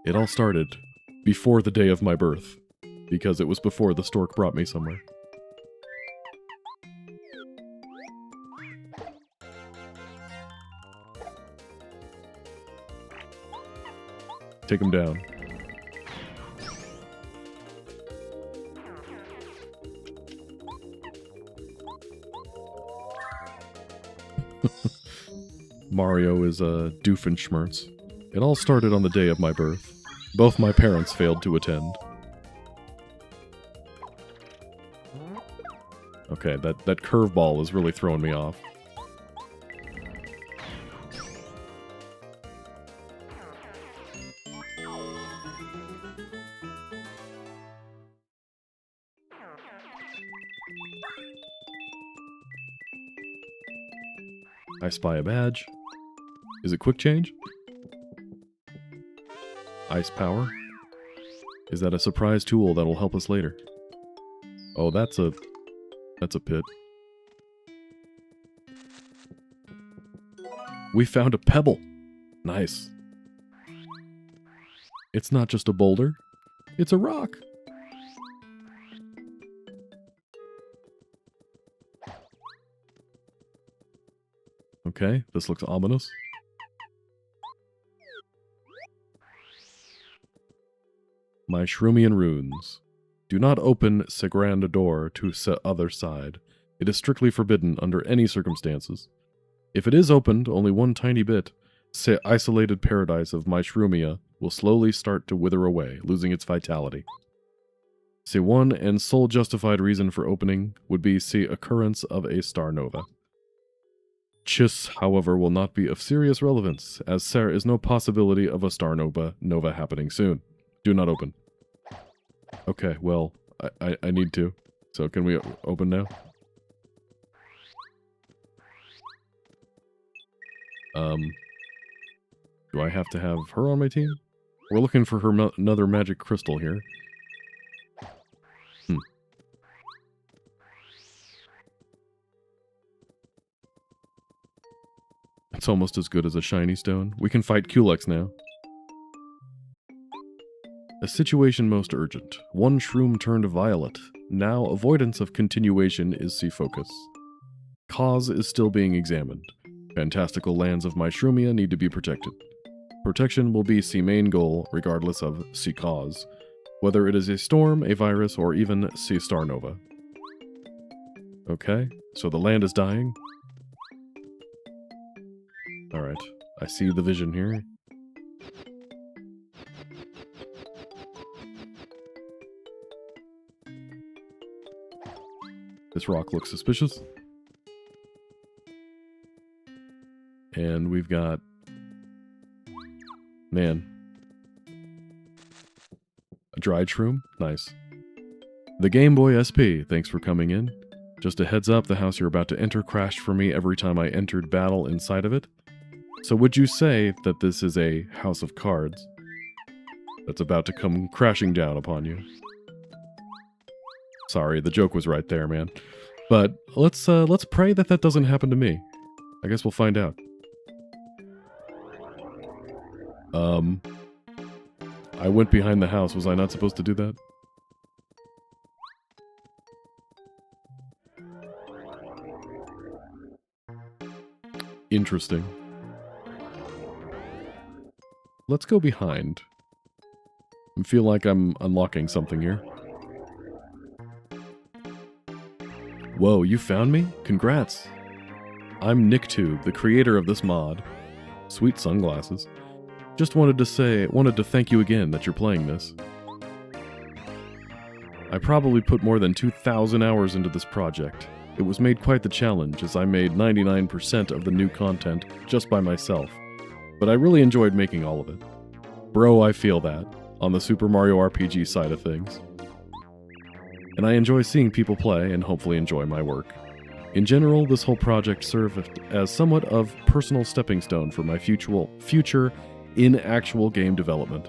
It all started before the day of my birth, because it was before the stork brought me somewhere. Take him down. Mario is a Doofenshmirtz. It all started on the day of my birth. Both my parents failed to attend. Okay, that curveball is really throwing me off. I spy a badge. Is it quick change? Ice power? Is that a surprise tool that'll help us later? Oh, that's a pit. We found a pebble. Nice. It's not just a boulder. It's a rock. Okay, this looks ominous. My Shroomian runes. Do not open Segrand door to other side. It is strictly forbidden under any circumstances. If it is opened only one tiny bit, se isolated paradise of my Shroomia will slowly start to wither away, losing its vitality. Se one and sole justified reason for opening would be se occurrence of a star nova. Chis, however, will not be of serious relevance, as there is no possibility of a star nova happening soon. Do not open. Okay, well, I need to. So can we open now? Do I have to have her on my team? We're looking for her another magic crystal here. It's almost as good as a shiny stone. We can fight Culex now. A situation most urgent. One shroom turned violet. Now avoidance of continuation is C focus. Cause is still being examined. Fantastical lands of my Shroomia need to be protected. Protection will be C main goal regardless of C cause. Whether it is a storm, a virus, or even C star nova. Okay, so the land is dying. Alright, I see the vision here. This rock looks suspicious. And we've got... Man. A dried shroom? Nice. The Game Boy SP, thanks for coming in. Just a heads up, the house you're about to enter crashed for me every time I entered battle inside of it. So would you say that this is a house of cards? that's about to come crashing down upon you. Sorry, the joke was right there, man. But let's pray that that doesn't happen to me. I guess we'll find out. I went behind the house. Was I not supposed to do that? Interesting. Let's go behind. I feel like I'm unlocking something here. Whoa, you found me? Congrats. I'm NickTube, the creator of this mod. Sweet sunglasses. Just wanted to thank you again that you're playing this. I probably put more than 2,000 hours into this project. It was made quite the challenge, as I made 99% of the new content just by myself. But I really enjoyed making all of it. Bro, I feel that, on the Super Mario RPG side of things. And I enjoy seeing people play and hopefully enjoy my work. In general, this whole project served as somewhat of personal stepping stone for my future in actual game development.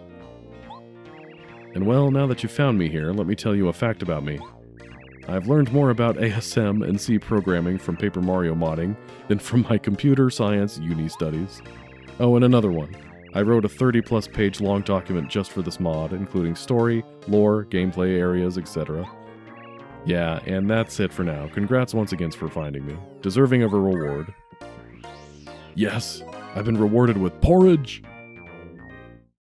And well, now that you've found me here, let me tell you a fact about me. I've learned more about ASM and C programming from Paper Mario modding than from my computer science uni studies. Oh, and another one. I wrote a 30-plus page long document just for this mod, including story, lore, gameplay areas, etc. Yeah, and that's it for now. Congrats once again for finding me. Deserving of a reward. Yes, I've been rewarded with porridge!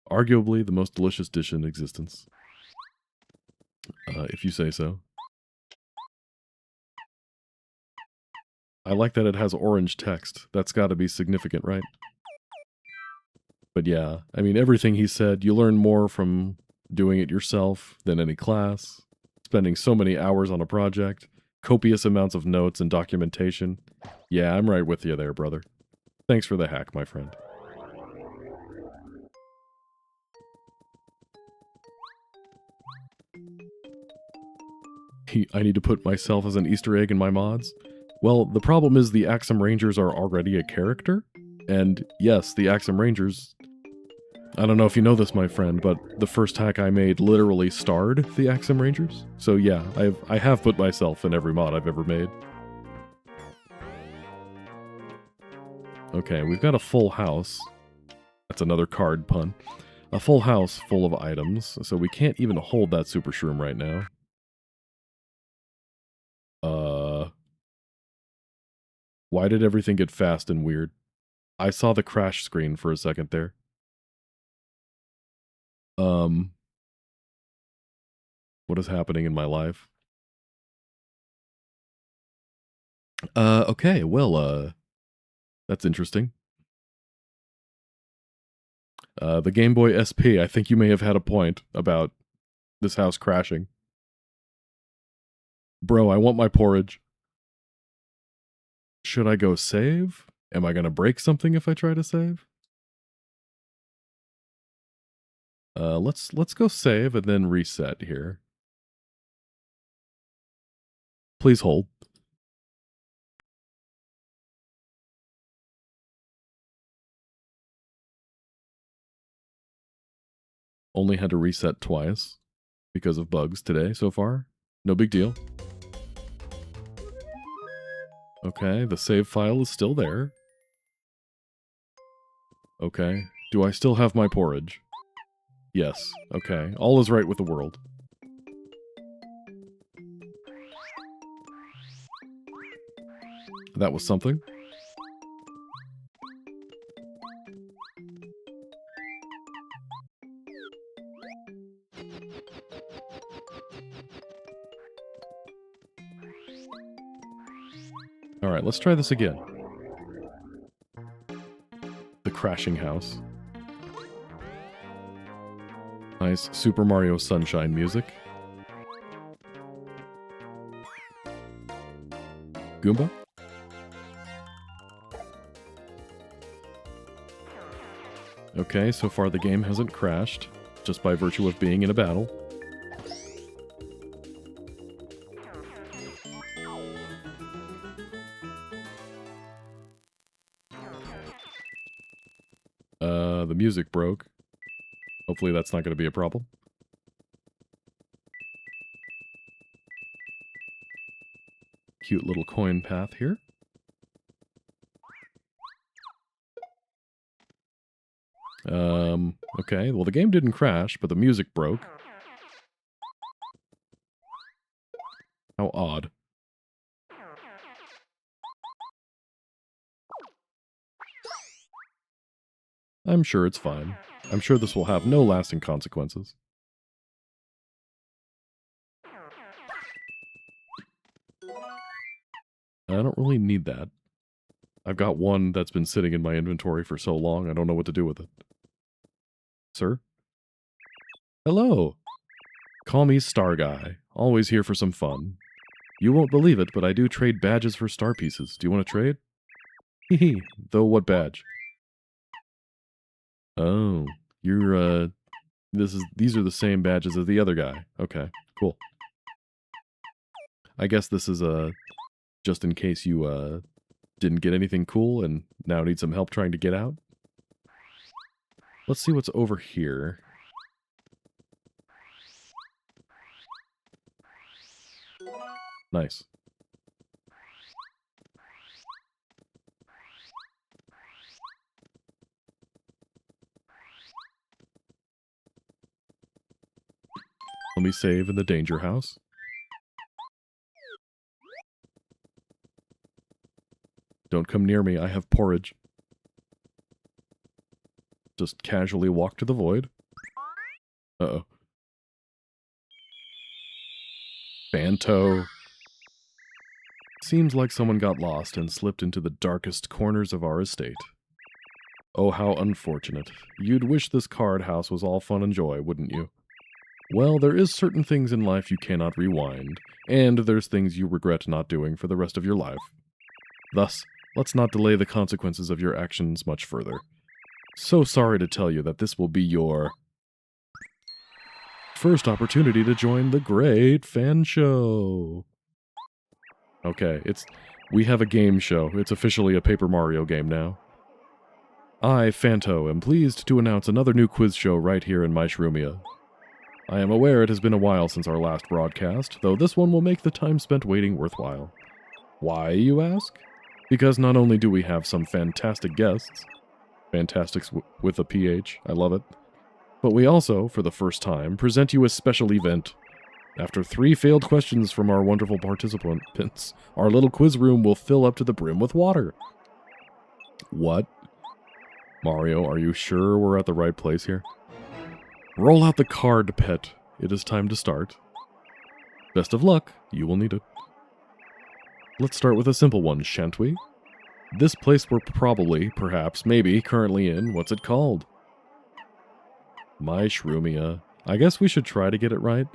Arguably the most delicious dish in existence. If you say so. I like that it has orange text. That's gotta be significant, right? But yeah, I mean, everything he said, you learn more from doing it yourself than any class. Spending so many hours on a project. Copious amounts of notes and documentation. Yeah, I'm right with you there, brother. Thanks for the hack, my friend. I need to put myself as an Easter egg in my mods? Well, the problem is the Axem Rangers are already a character. And yes, the Axem Rangers... I don't know if you know this, my friend, but the first hack I made literally starred the Axem Rangers. So yeah, I have put myself in every mod I've ever made. Okay, we've got a full house. That's another card pun. A full house full of items, so we can't even hold that Super Shroom right now. Why did everything get fast and weird? I saw the crash screen for a second there. What is happening in my life? Okay, well, that's interesting. The Game Boy SP, I think you may have had a point about this house crashing. Bro, I want my porridge. Should I go save? Am I gonna break something if I try to save? Let's go save and then reset here. Please hold. Only had to reset twice because of bugs today so far. No big deal. Okay, the save file is still there. Okay, do I still have my porridge? Yes, okay, all is right with the world. That was something. Alright, let's try this again. The crashing house. Nice Super Mario Sunshine music. Goomba? Okay, so far the game hasn't crashed, just by virtue of being in a battle. The music broke. Oh, Hopefully that's not going to be a problem. Cute little coin path here. Okay, well the game didn't crash, but the music broke. How odd. I'm sure it's fine. I'm sure this will have no lasting consequences. I don't really need that. I've got one that's been sitting in my inventory for so long, I don't know what to do with it. Sir? Hello! Call me Star Guy. Always here for some fun. You won't believe it, but I do trade badges for star pieces. Do you want to trade? Hehe. Though what badge? Oh, you're, these are the same badges as the other guy. Okay, cool. I guess this is, just in case you, didn't get anything cool and now need some help trying to get out. Let's see what's over here. Nice. Let me save in the danger house. Don't come near me, I have porridge. Just casually walk to the void. Uh-oh. Banto. Seems like someone got lost and slipped into the darkest corners of our estate. Oh, how unfortunate. You'd wish this card house was all fun and joy, wouldn't you? Well, there is certain things in life you cannot rewind, and there's things you regret not doing for the rest of your life. Thus, let's not delay the consequences of your actions much further. So sorry to tell you that this will be your first opportunity to join the great fan show. Okay, we have a game show. It's officially a Paper Mario game now. I, Fanto, am pleased to announce another new quiz show right here in Mariomon. I am aware it has been a while since our last broadcast, though this one will make the time spent waiting worthwhile. Why, you ask? Because not only do we have some fantastic guests, fantastics with a PH, I love it, but we also, for the first time, present you a special event. After 3 failed questions from our wonderful participants, our little quiz room will fill up to the brim with water. What? Mario, are you sure we're at the right place here? Roll out the card, pet. It is time to start. Best of luck. You will need it. Let's start with a simple one, shan't we? This place we're probably, perhaps, maybe, currently in, what's it called? Mariomon. I guess we should try to get it right.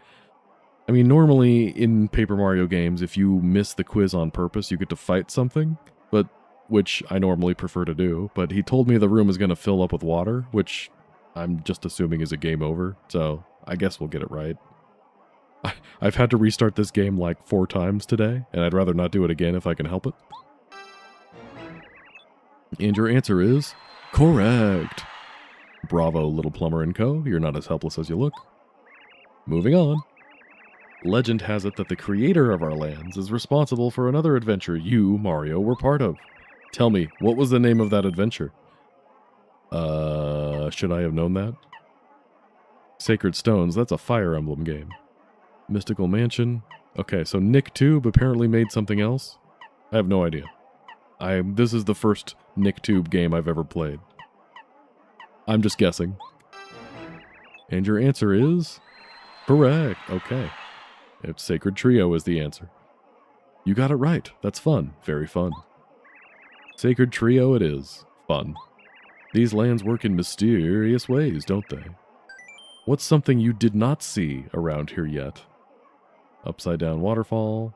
I mean, normally in Paper Mario games, if you miss the quiz on purpose, you get to fight something, which I normally prefer to do, but he told me the room is going to fill up with water, which I'm just assuming is a game over, so I guess we'll get it right. I've had to restart this game like 4 times today, and I'd rather not do it again if I can help it. And your answer is correct. Bravo, Little Plumber & Co. You're not as helpless as you look. Moving on. Legend has it that the creator of our lands is responsible for another adventure you, Mario, were part of. Tell me, what was the name of that adventure? Should I have known that? Sacred Stones, that's a Fire Emblem game. Mystical Mansion. Okay, so Nick Tube apparently made something else? I have no idea. This is the first Nick Tube game I've ever played. I'm just guessing. And your answer is correct. Okay. It's Sacred Trio is the answer. You got it right. That's fun. Very fun. Sacred Trio it is. Fun. These lands work in mysterious ways, don't they? What's something you did not see around here yet? Upside down waterfall,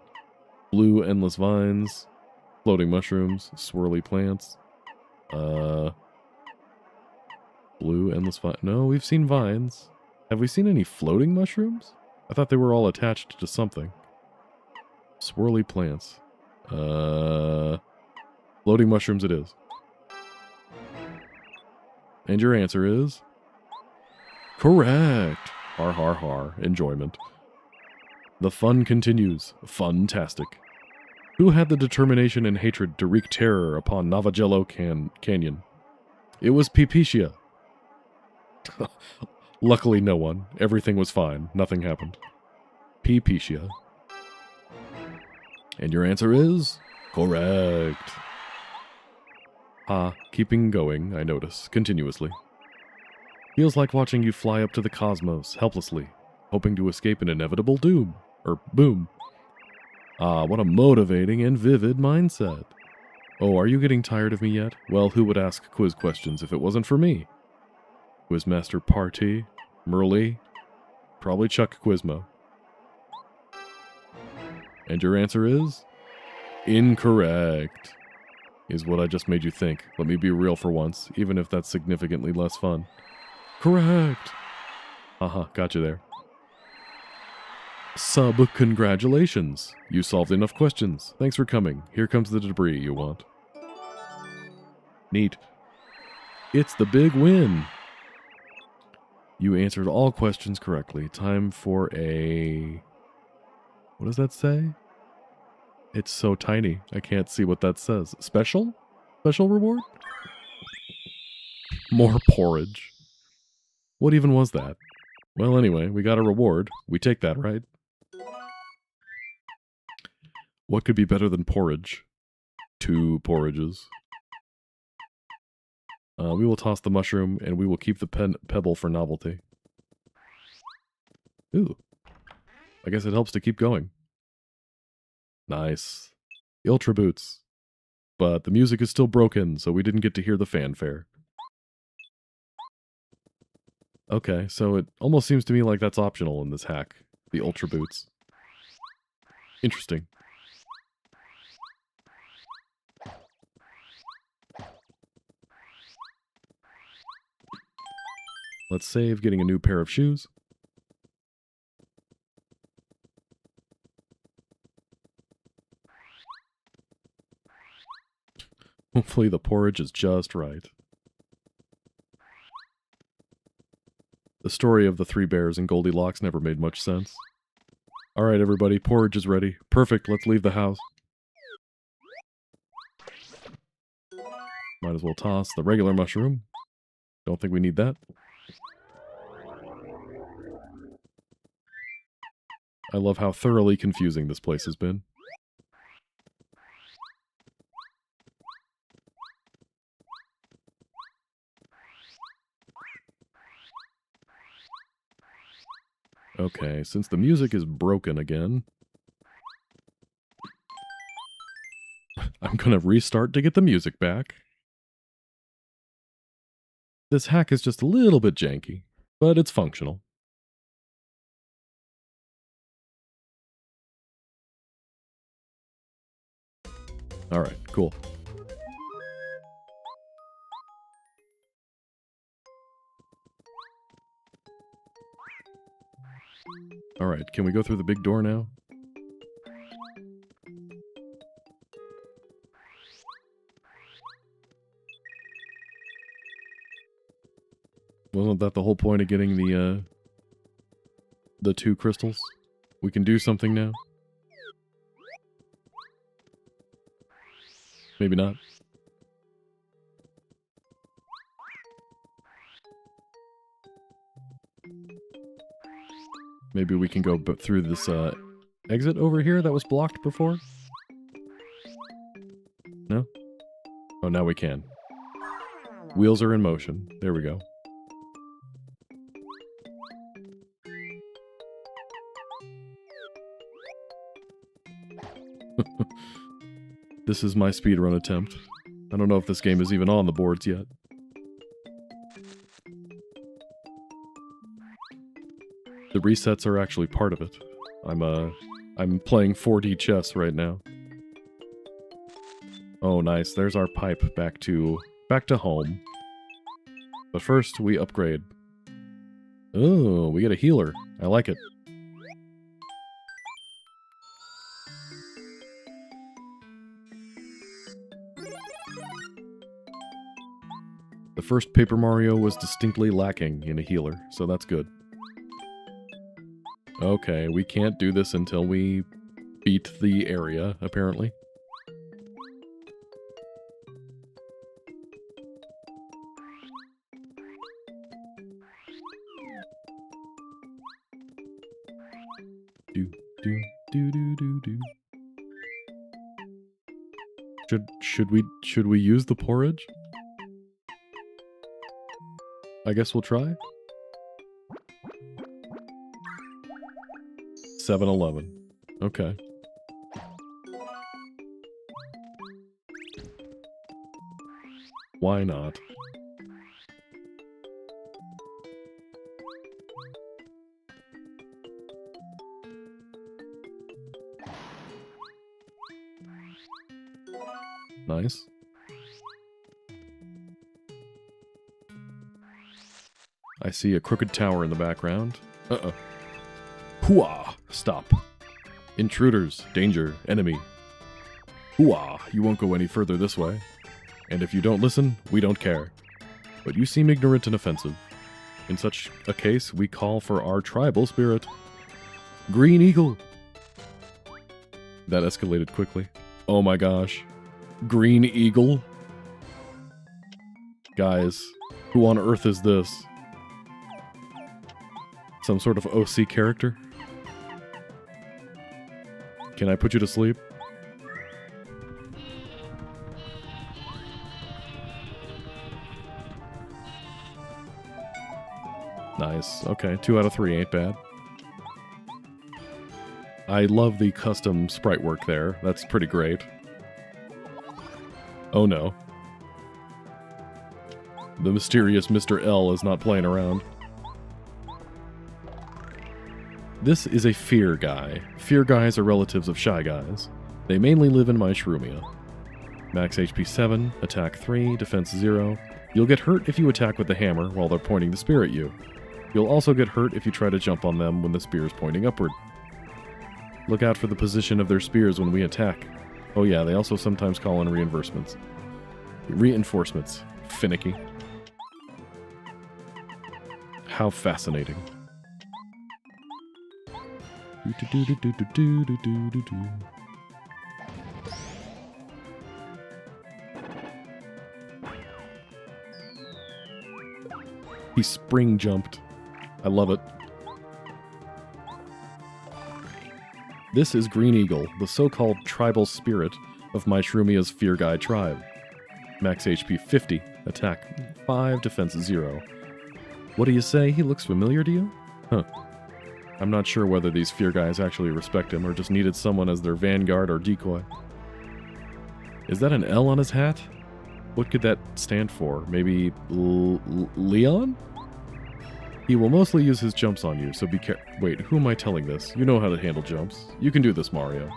blue endless vines, floating mushrooms, swirly plants. Blue endless vines. No, we've seen vines. Have we seen any floating mushrooms? I thought they were all attached to something. Swirly plants. Floating mushrooms it is. And your answer is Correct. Har har har. Enjoyment. The fun continues. Funtastic. Who had the determination and hatred to wreak terror upon Navajello Canyon? It was Pipicia. Luckily no one. Everything was fine. Nothing happened. Pipicia. And your answer is correct. Keeping going, I notice, continuously. Feels like watching you fly up to the cosmos, helplessly, hoping to escape an inevitable doom, or boom. What a motivating and vivid mindset. Oh, are you getting tired of me yet? Well, who would ask quiz questions if it wasn't for me? Quizmaster Party, Merle, probably Chuck Quizmo. And your answer is? Incorrect. Is what I just made you think. Let me be real for once, even if that's significantly less fun. Correct. Got you there. Congratulations. You solved enough questions. Thanks for coming. Here comes the debris you want. Neat. It's the big win. You answered all questions correctly. Time for a... What does that say? It's so tiny. I can't see what that says. Special? Special reward? More porridge. What even was that? Well, anyway, we got a reward. We take that, right? What could be better than porridge? 2 porridges. We will toss the mushroom, and we will keep the pebble for novelty. Ooh. I guess it helps to keep going. Nice. Ultra boots. But the music is still broken, so we didn't get to hear the fanfare. Okay, so it almost seems to me like that's optional in this hack. The ultra boots. Interesting. Let's save getting a new pair of shoes. Hopefully the porridge is just right. The story of the 3 bears and Goldilocks never made much sense. Alright everybody, porridge is ready. Perfect, let's leave the house. Might as well toss the regular mushroom. Don't think we need that. I love how thoroughly confusing this place has been. Okay, since the music is broken again, I'm gonna restart to get the music back. This hack is just a little bit janky, but it's functional. Alright, cool. Alright, can we go through the big door now? Wasn't that the whole point of getting the 2 crystals? We can do something now? Maybe not. Maybe we can go through this exit over here that was blocked before? No? Oh, now we can. Wheels are in motion. There we go. This is my speedrun attempt. I don't know if this game is even on the boards yet. The resets are actually part of it. I'm playing 4D chess right now. Oh, nice. There's our pipe back to home. But first, we upgrade. Oh, we get a healer. I like it. The first Paper Mario was distinctly lacking in a healer, so that's good. Okay, we can't do this until we beat the area, apparently. Should we use the porridge? I guess we'll try. 7-Eleven. Okay. Why not? Nice. I see a crooked tower in the background. Uh-oh. Hooah! Stop. Intruders. Danger. Enemy. Hooah! You won't go any further this way. And if you don't listen, we don't care. But you seem ignorant and offensive. In such a case, we call for our tribal spirit. Green Eagle! That escalated quickly. Oh my gosh. Green Eagle? Guys, who on earth is this? Some sort of OC character? Can I put you to sleep? Nice. Okay, 2 out of 3 ain't bad. I love the custom sprite work there. That's pretty great. Oh no. The mysterious Mr. L is not playing around. This is a fear guy. Fear guys are relatives of shy guys. They mainly live in Mariomon. Max HP 7, attack 3, defense 0. You'll get hurt if you attack with the hammer while they're pointing the spear at you. You'll also get hurt if you try to jump on them when the spear is pointing upward. Look out for the position of their spears when we attack. Oh yeah, they also sometimes call in reinforcements. Reinforcements. Finicky. How fascinating. He spring jumped. I love it. This is Green Eagle, the so-called tribal spirit of Maishumia's Fear Guy tribe. Max HP 50, attack 5, defense 0. What do you say? He looks familiar to you? Huh. I'm not sure whether these Fear Guys actually respect him or just needed someone as their vanguard or decoy. Is that an L on his hat? What could that stand for? Maybe Leon? He will mostly use his jumps on you, so be careful. Wait, who am I telling this? You know how to handle jumps. You can do this, Mario.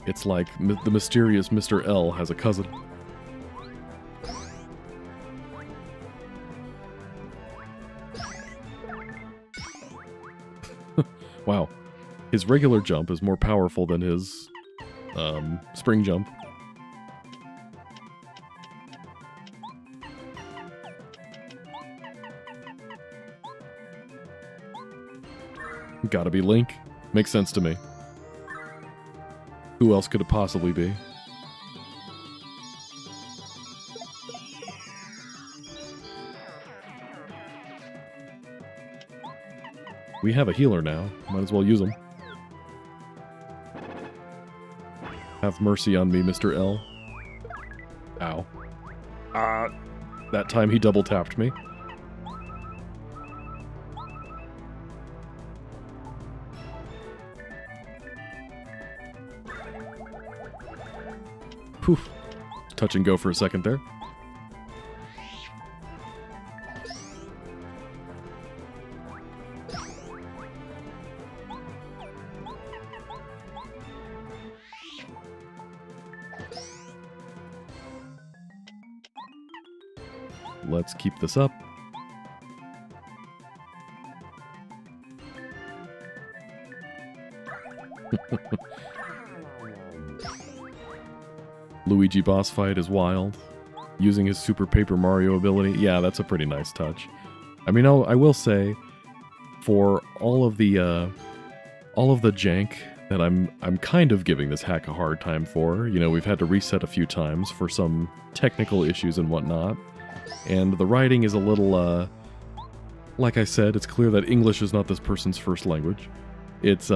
It's like the mysterious Mr. L has a cousin. Wow. His regular jump is more powerful than his spring jump. Gotta be Link. Makes sense to me. Who else could it possibly be? We have a healer now. Might as well use him. Have mercy on me, Mr. L. Ow. That time he double tapped me. Poof. Touch and go for a second there. Let's keep this up. Luigi boss fight is wild. using his Super Paper Mario ability. Yeah, that's a pretty nice touch. I mean, I will say, for all of the jank that I'm kind of giving this hack a hard time for. You know, we've had to reset a few times for some technical issues and whatnot, and the writing is a little, like I said, it's clear that English is not this person's first language. It's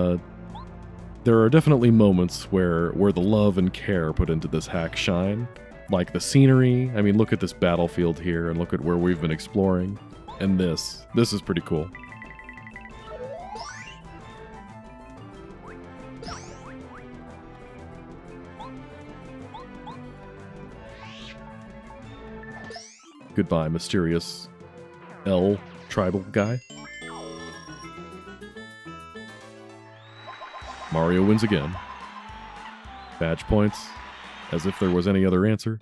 there are definitely moments where the love and care put into this hack shine, like the scenery. I mean, look at this battlefield here, and look at where we've been exploring, and this is pretty cool. Goodbye, mysterious L tribal guy. Mario wins again. Badge points, as if there was any other answer.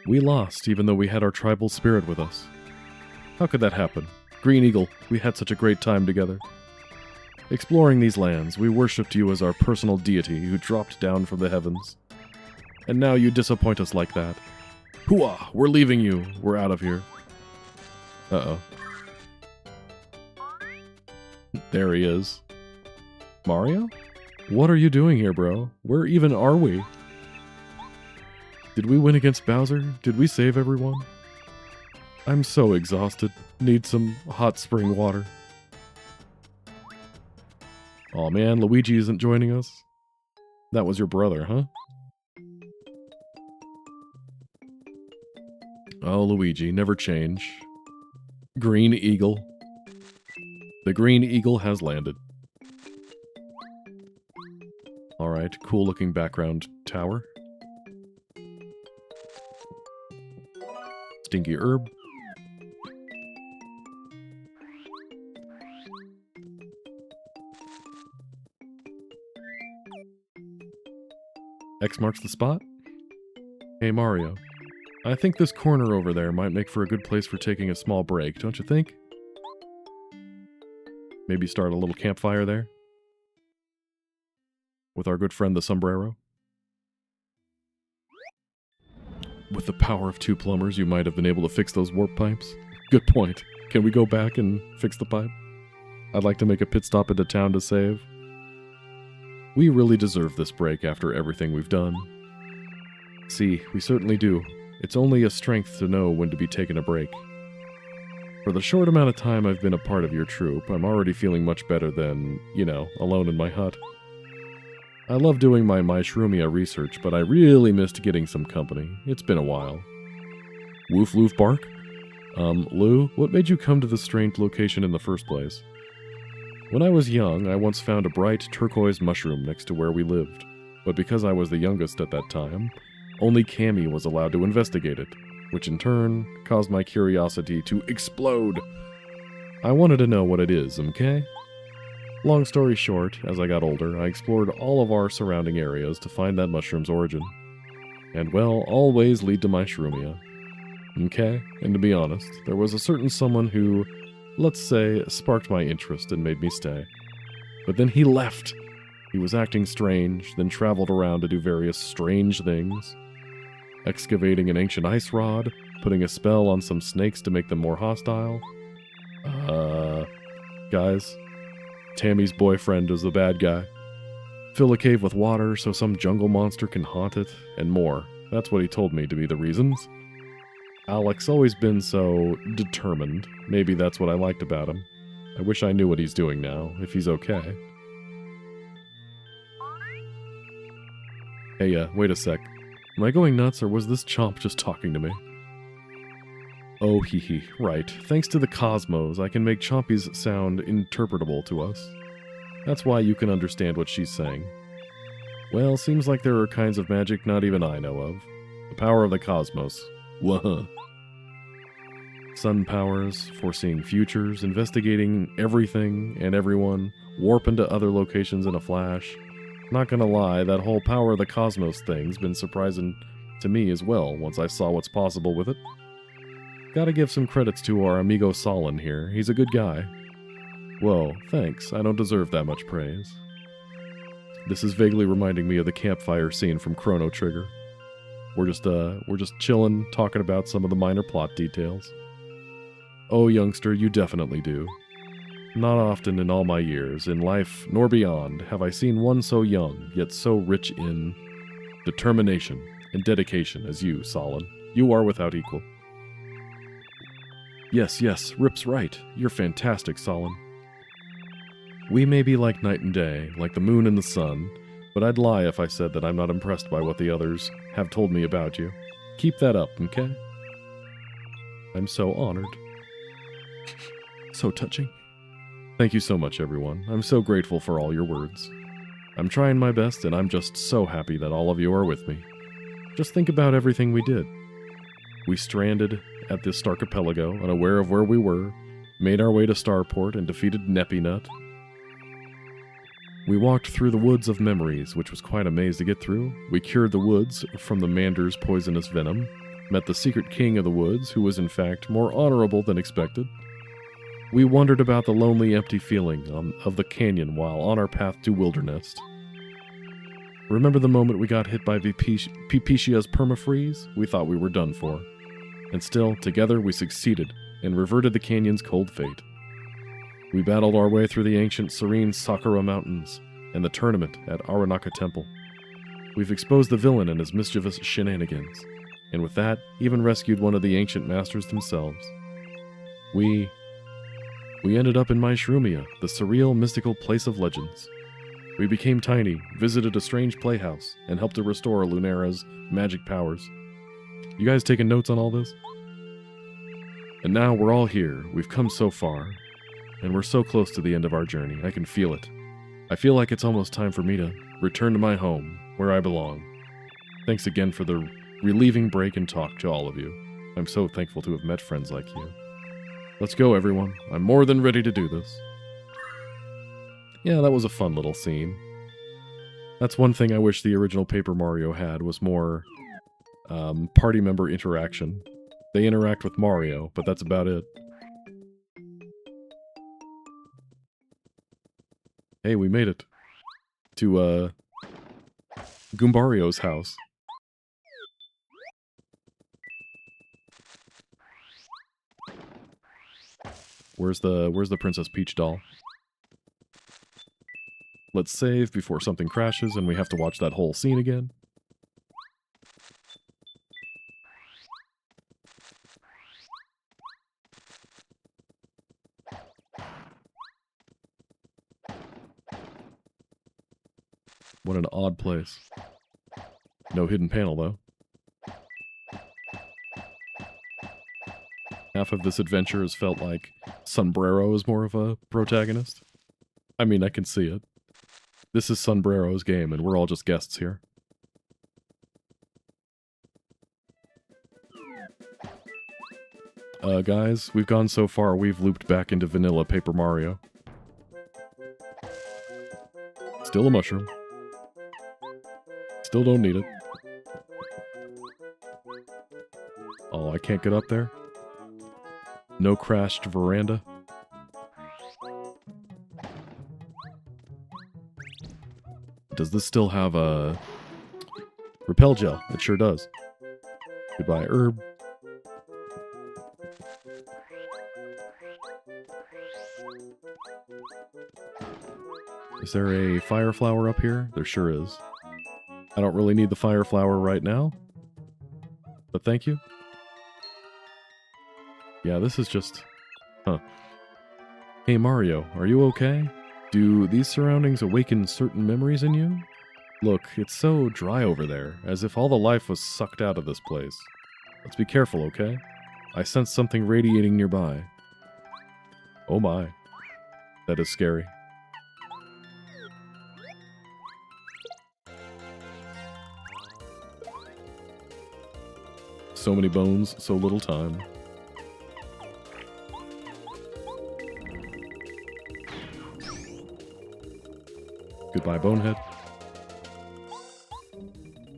We lost, even though we had our tribal spirit with us. How could that happen? Green Eagle, we had such a great time together. Exploring these lands, we worshipped you as our personal deity who dropped down from the heavens. And now you disappoint us like that. Hooah! We're leaving you. We're out of here. Uh-oh. There he is. Mario? What are you doing here, bro? Where even are we? Did we win against Bowser? Did we save everyone? I'm so exhausted. Need some hot spring water. Aw man, Luigi isn't joining us? That was your brother, huh? Oh, Luigi, never change. Green Eagle. The Green Eagle has landed. Alright, cool looking background tower. Stinky herb. X marks the spot? Hey Mario. I think this corner over there might make for a good place for taking a small break, don't you think? Maybe start a little campfire there? With our good friend the sombrero? With the power of 2 plumbers, you might have been able to fix those warp pipes. Good point. Can we go back and fix the pipe? I'd like to make a pit stop into town to save. We really deserve this break after everything we've done. See, we certainly do. It's only a strength to know when to be taking a break. For the short amount of time I've been a part of your troop, I'm already feeling much better than, you know, alone in my hut. I love doing my Shrumia research, but I really missed getting some company. It's been a while. Woof Loof Bark? Lou, what made you come to this strange location in the first place? When I was young, I once found a bright turquoise mushroom next to where we lived, but because I was the youngest at that time, only Cammy was allowed to investigate it, which in turn caused my curiosity to explode. I wanted to know what it is, okay? Long story short, as I got older, I explored all of our surrounding areas to find that mushroom's origin. And well, all ways lead to Shrumia. Okay? And to be honest, there was a certain someone who, let's say, sparked my interest and made me stay. But then he left! He was acting strange, then traveled around to do various strange things. Excavating an ancient ice rod, putting a spell on some snakes to make them more hostile. Guys, Tammy's boyfriend is the bad guy. Fill a cave with water so some jungle monster can haunt it, and more. That's what he told me to be the reasons. Alex always been so determined. Maybe that's what I liked about him. I wish I knew what he's doing now, if he's okay. Hey, wait a sec. Am I going nuts, or was this chomp just talking to me? Oh, hee hee, right. Thanks to the Cosmos, I can make Chompy's sound interpretable to us. That's why you can understand what she's saying. Well, seems like there are kinds of magic not even I know of. The power of the Cosmos. Wah-huh. Sun powers, foreseeing futures, investigating everything and everyone, warp into other locations in a flash. Not gonna lie, that whole power of the Cosmos thing's been surprising to me as well once I saw what's possible with it. Gotta give some credits to our amigo Solon here, he's a good guy. Whoa, thanks, I don't deserve that much praise. This is vaguely reminding me of the campfire scene from Chrono Trigger. We're just chilling, talking about some of the minor plot details. Oh, youngster, you definitely do. Not often in all my years, in life nor beyond, have I seen one so young, yet so rich in determination and dedication as you, Solon. You are without equal. Yes, Rip's right. You're fantastic, Solon. We may be like night and day, like the moon and the sun, but I'd lie if I said that I'm not impressed by what the others have told me about you. Keep that up, okay? I'm so honored. So touching. Thank you so much, everyone. I'm so grateful for all your words. I'm trying my best, and I'm just so happy that all of you are with me. Just think about everything we did. We stranded at this Starkapelago, unaware of where we were, made our way to Starport, and defeated Nepinut. We walked through the woods of memories, which was quite a maze to get through. We cured the woods from the Mander's poisonous venom, met the secret king of the woods, who was in fact more honorable than expected. We wondered about the lonely, empty feeling of the canyon while on our path to Wilderness. Remember the moment we got hit by Pipicia's permafreeze? We thought we were done for. And still, together, we succeeded and reverted the canyon's cold fate. We battled our way through the ancient, serene Sakura Mountains and the tournament at Aranaka Temple. We've exposed the villain and his mischievous shenanigans, and with that, even rescued one of the ancient masters themselves. We ended up in Myshrumia, the surreal, mystical place of legends. We became tiny, visited a strange playhouse, and helped to restore Lunara's magic powers. You guys taking notes on all this? And now we're all here. We've come so far. And we're so close to the end of our journey. I can feel it. I feel like it's almost time for me to return to my home, where I belong. Thanks again for the relieving break and talk to all of you. I'm so thankful to have met friends like you. Let's go, everyone. I'm more than ready to do this. Yeah, that was a fun little scene. That's one thing I wish the original Paper Mario had, was more party member interaction. They interact with Mario, but that's about it. Hey, we made it to Goombario's house. Where's the Princess Peach doll? Let's save before something crashes and we have to watch that whole scene again. What an odd place. No hidden panel, though. Half of this adventure has felt like Sombrero is more of a protagonist. I mean, I can see it. This is Sombrero's game, and we're all just guests here. Guys, we've gone so far, we've looped back into vanilla Paper Mario. Still a mushroom. Still don't need it. Oh, I can't get up there? No crashed veranda? Does this still have a repel gel? It sure does. Goodbye, herb. Is there a fire flower up here? There sure is. I don't really need the fire flower right now, but thank you. Yeah, this is just... Huh. Hey Mario, are you okay? Do these surroundings awaken certain memories in you? Look, it's so dry over there, as if all the life was sucked out of this place. Let's be careful, okay? I sense something radiating nearby. Oh my. That is scary. So many bones, so little time. Goodbye, Bonehead.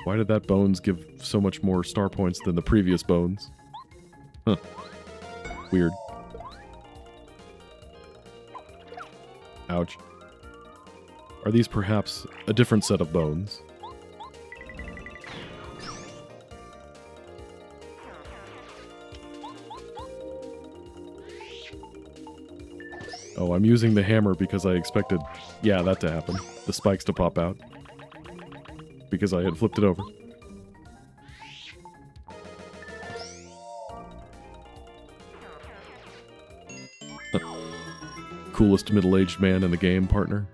Why did that bones give so much more star points than the previous bones? Huh. Weird. Ouch. Are these perhaps a different set of bones? Oh, I'm using the hammer because I expected, yeah, that to happen. The spikes to pop out. Because I had flipped it over. Coolest middle-aged man in the game, partner.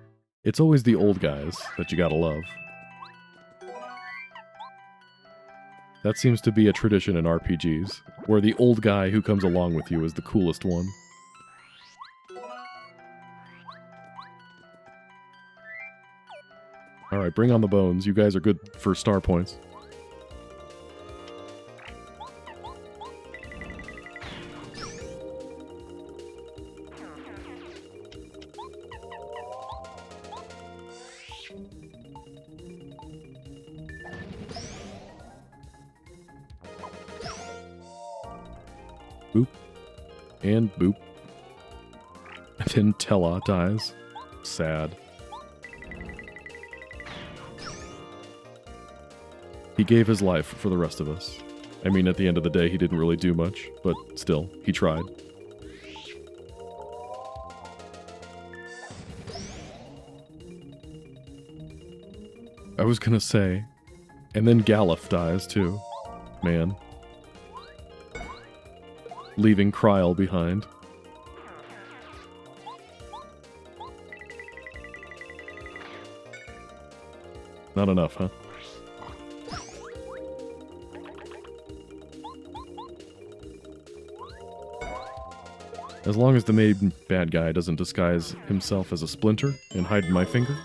It's always the old guys that you gotta love. That seems to be a tradition in RPGs, where the old guy who comes along with you is the coolest one. Alright, bring on the bones. You guys are good for star points. Boop. And boop. And then Tella dies. Sad. He gave his life for the rest of us. I mean, at the end of the day, he didn't really do much, but still, he tried. I was gonna say, and then Galuf dies too. Man. Leaving Kryl behind. Not enough, huh? As long as the main bad guy doesn't disguise himself as a splinter and hide my finger.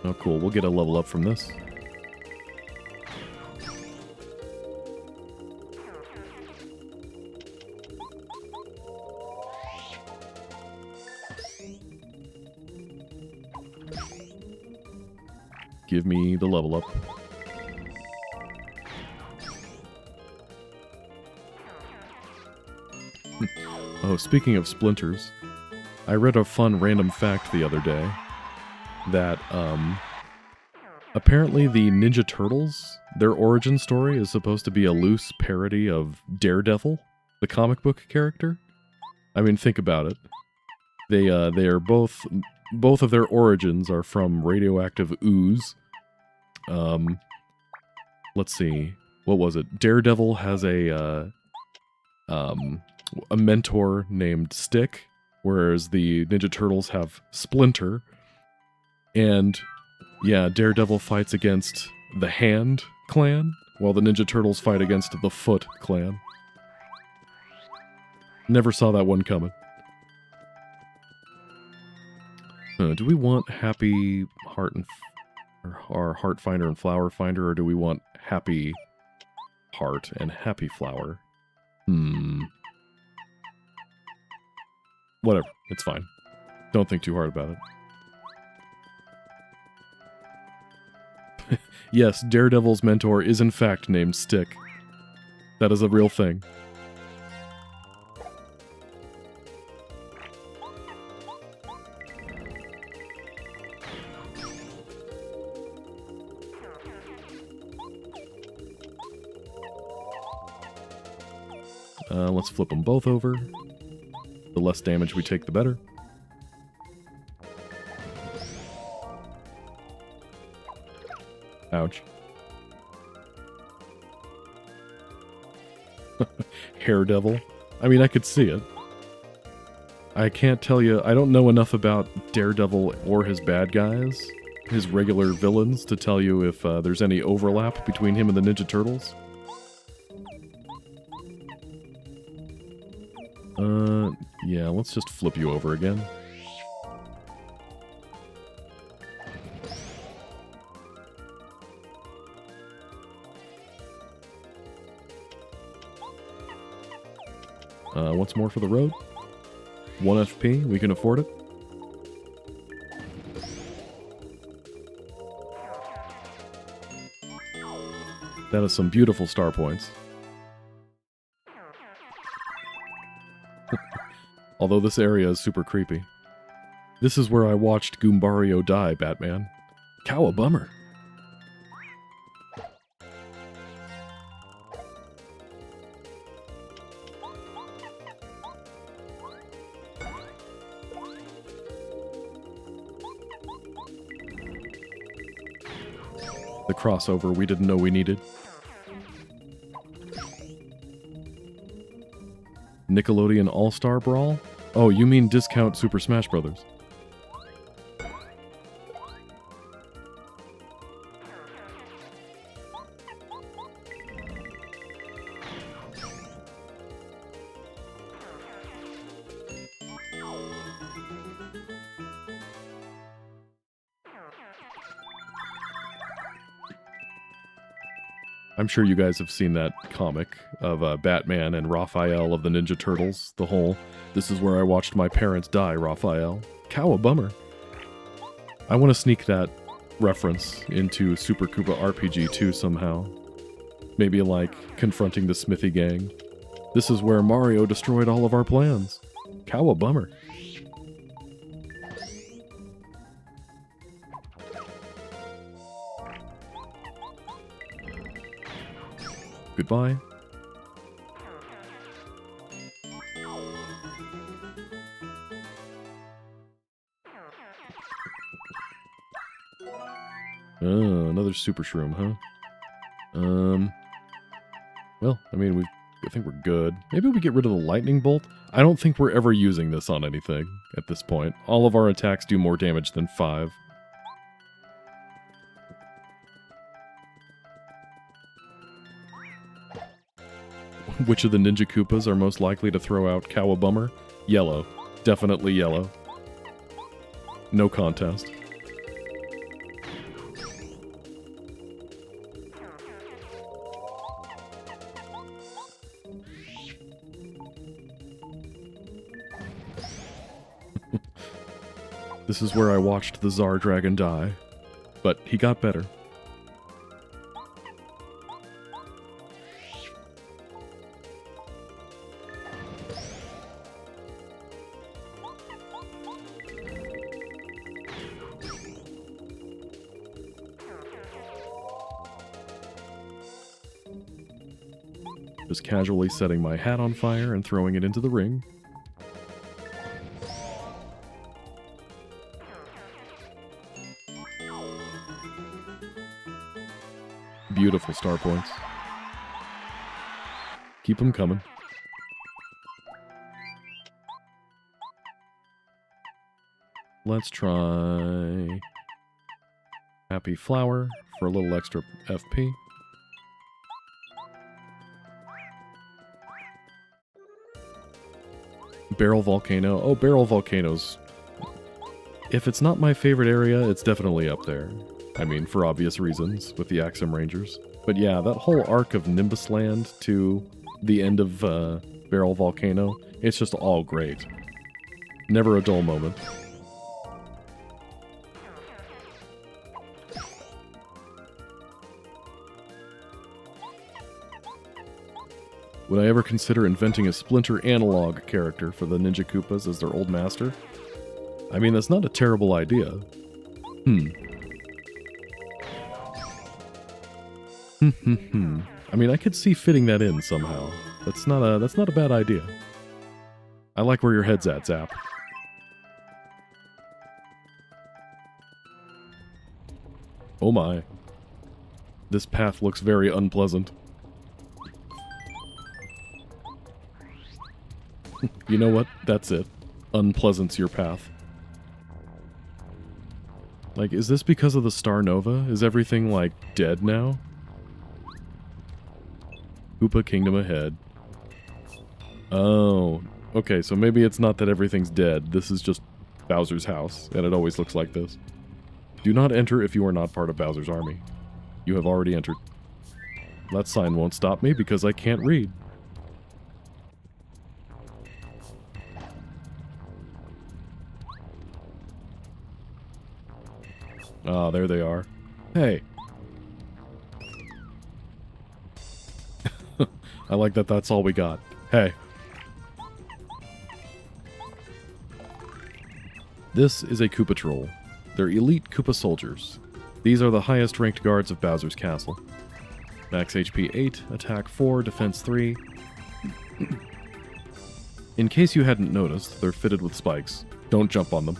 Oh, cool. We'll get a level up from this. Give me the level up. Oh, speaking of splinters, I read a fun random fact the other day that, apparently the Ninja Turtles, their origin story is supposed to be a loose parody of Daredevil, the comic book character. I mean, think about it. They are both of their origins are from radioactive ooze. Let's see. What was it? Daredevil has a mentor named Stick, whereas the Ninja Turtles have Splinter. And yeah, Daredevil fights against the Hand clan, while the Ninja Turtles fight against the Foot clan. Never saw that one coming. Do we want Happy Heart and or Heart Finder and Flower Finder, or do we want Happy Heart and Happy Flower? Whatever, it's fine. Don't think too hard about it. Yes, Daredevil's mentor is in fact named Stick. That is a real thing. Let's flip them both over. The less damage we take, the better. Ouch. Hair Devil. I mean, I could see it. I can't tell you, I don't know enough about Daredevil or his bad guys, his regular villains, to tell you if there's any overlap between him and the Ninja Turtles. Yeah, let's just flip you over again. What's more for the road? 1 FP, we can afford it. That is some beautiful star points. Although this area is super creepy. This is where I watched Goombario die, Batman. Cowabummer. The crossover we didn't know we needed. Nickelodeon All-Star Brawl? Oh, you mean Discount Super Smash Brothers. I'm sure you guys have seen that comic of Batman and Raphael of the Ninja Turtles. The whole, this is where I watched my parents die, Raphael. Cowabummer. I want to sneak that reference into Super Koopa RPG 2 somehow. Maybe like confronting the Smithy gang. This is where Mario destroyed all of our plans. Cowabummer. Goodbye. Another super shroom, huh? Well, I mean, I think we're good. Maybe we get rid of the lightning bolt? I don't think we're ever using this on anything at this point. All of our attacks do more damage than 5. Which of the Ninja Koopas are most likely to throw out Cowabummer? Yellow. Definitely yellow. No contest. This is where I watched the Tsar Dragon die. But he got better. Just casually setting my hat on fire and throwing it into the ring. Beautiful star points. Keep them coming. Let's try Happy Flower for a little extra FP. Barrel Volcano. Oh, Barrel Volcanoes. If it's not my favorite area, it's definitely up there. I mean, for obvious reasons, with the Axem Rangers. But yeah, that whole arc of Nimbus Land to the end of Barrel Volcano, it's just all great. Never a dull moment. Would I ever consider inventing a Splinter analog character for the Ninja Koopas as their old master? I mean, that's not a terrible idea. I mean, I could see fitting that in somehow. That's not a bad idea. I like where your head's at, Zap. Oh my. This path looks very unpleasant. You know what? That's it. Unpleasant's your path. Like, is this because of the Star Nova? Is everything, like, dead now? Koopa Kingdom ahead. Oh. Okay, so maybe it's not that everything's dead. This is just Bowser's house, and it always looks like this. Do not enter if you are not part of Bowser's army. You have already entered. That sign won't stop me because I can't read. Ah, there they are. Hey. I like that that's all we got. Hey. This is a Koopa Troll. They're elite Koopa soldiers. These are the highest ranked guards of Bowser's Castle. Max HP 8, attack 4, defense 3. In case you hadn't noticed, they're fitted with spikes. Don't jump on them.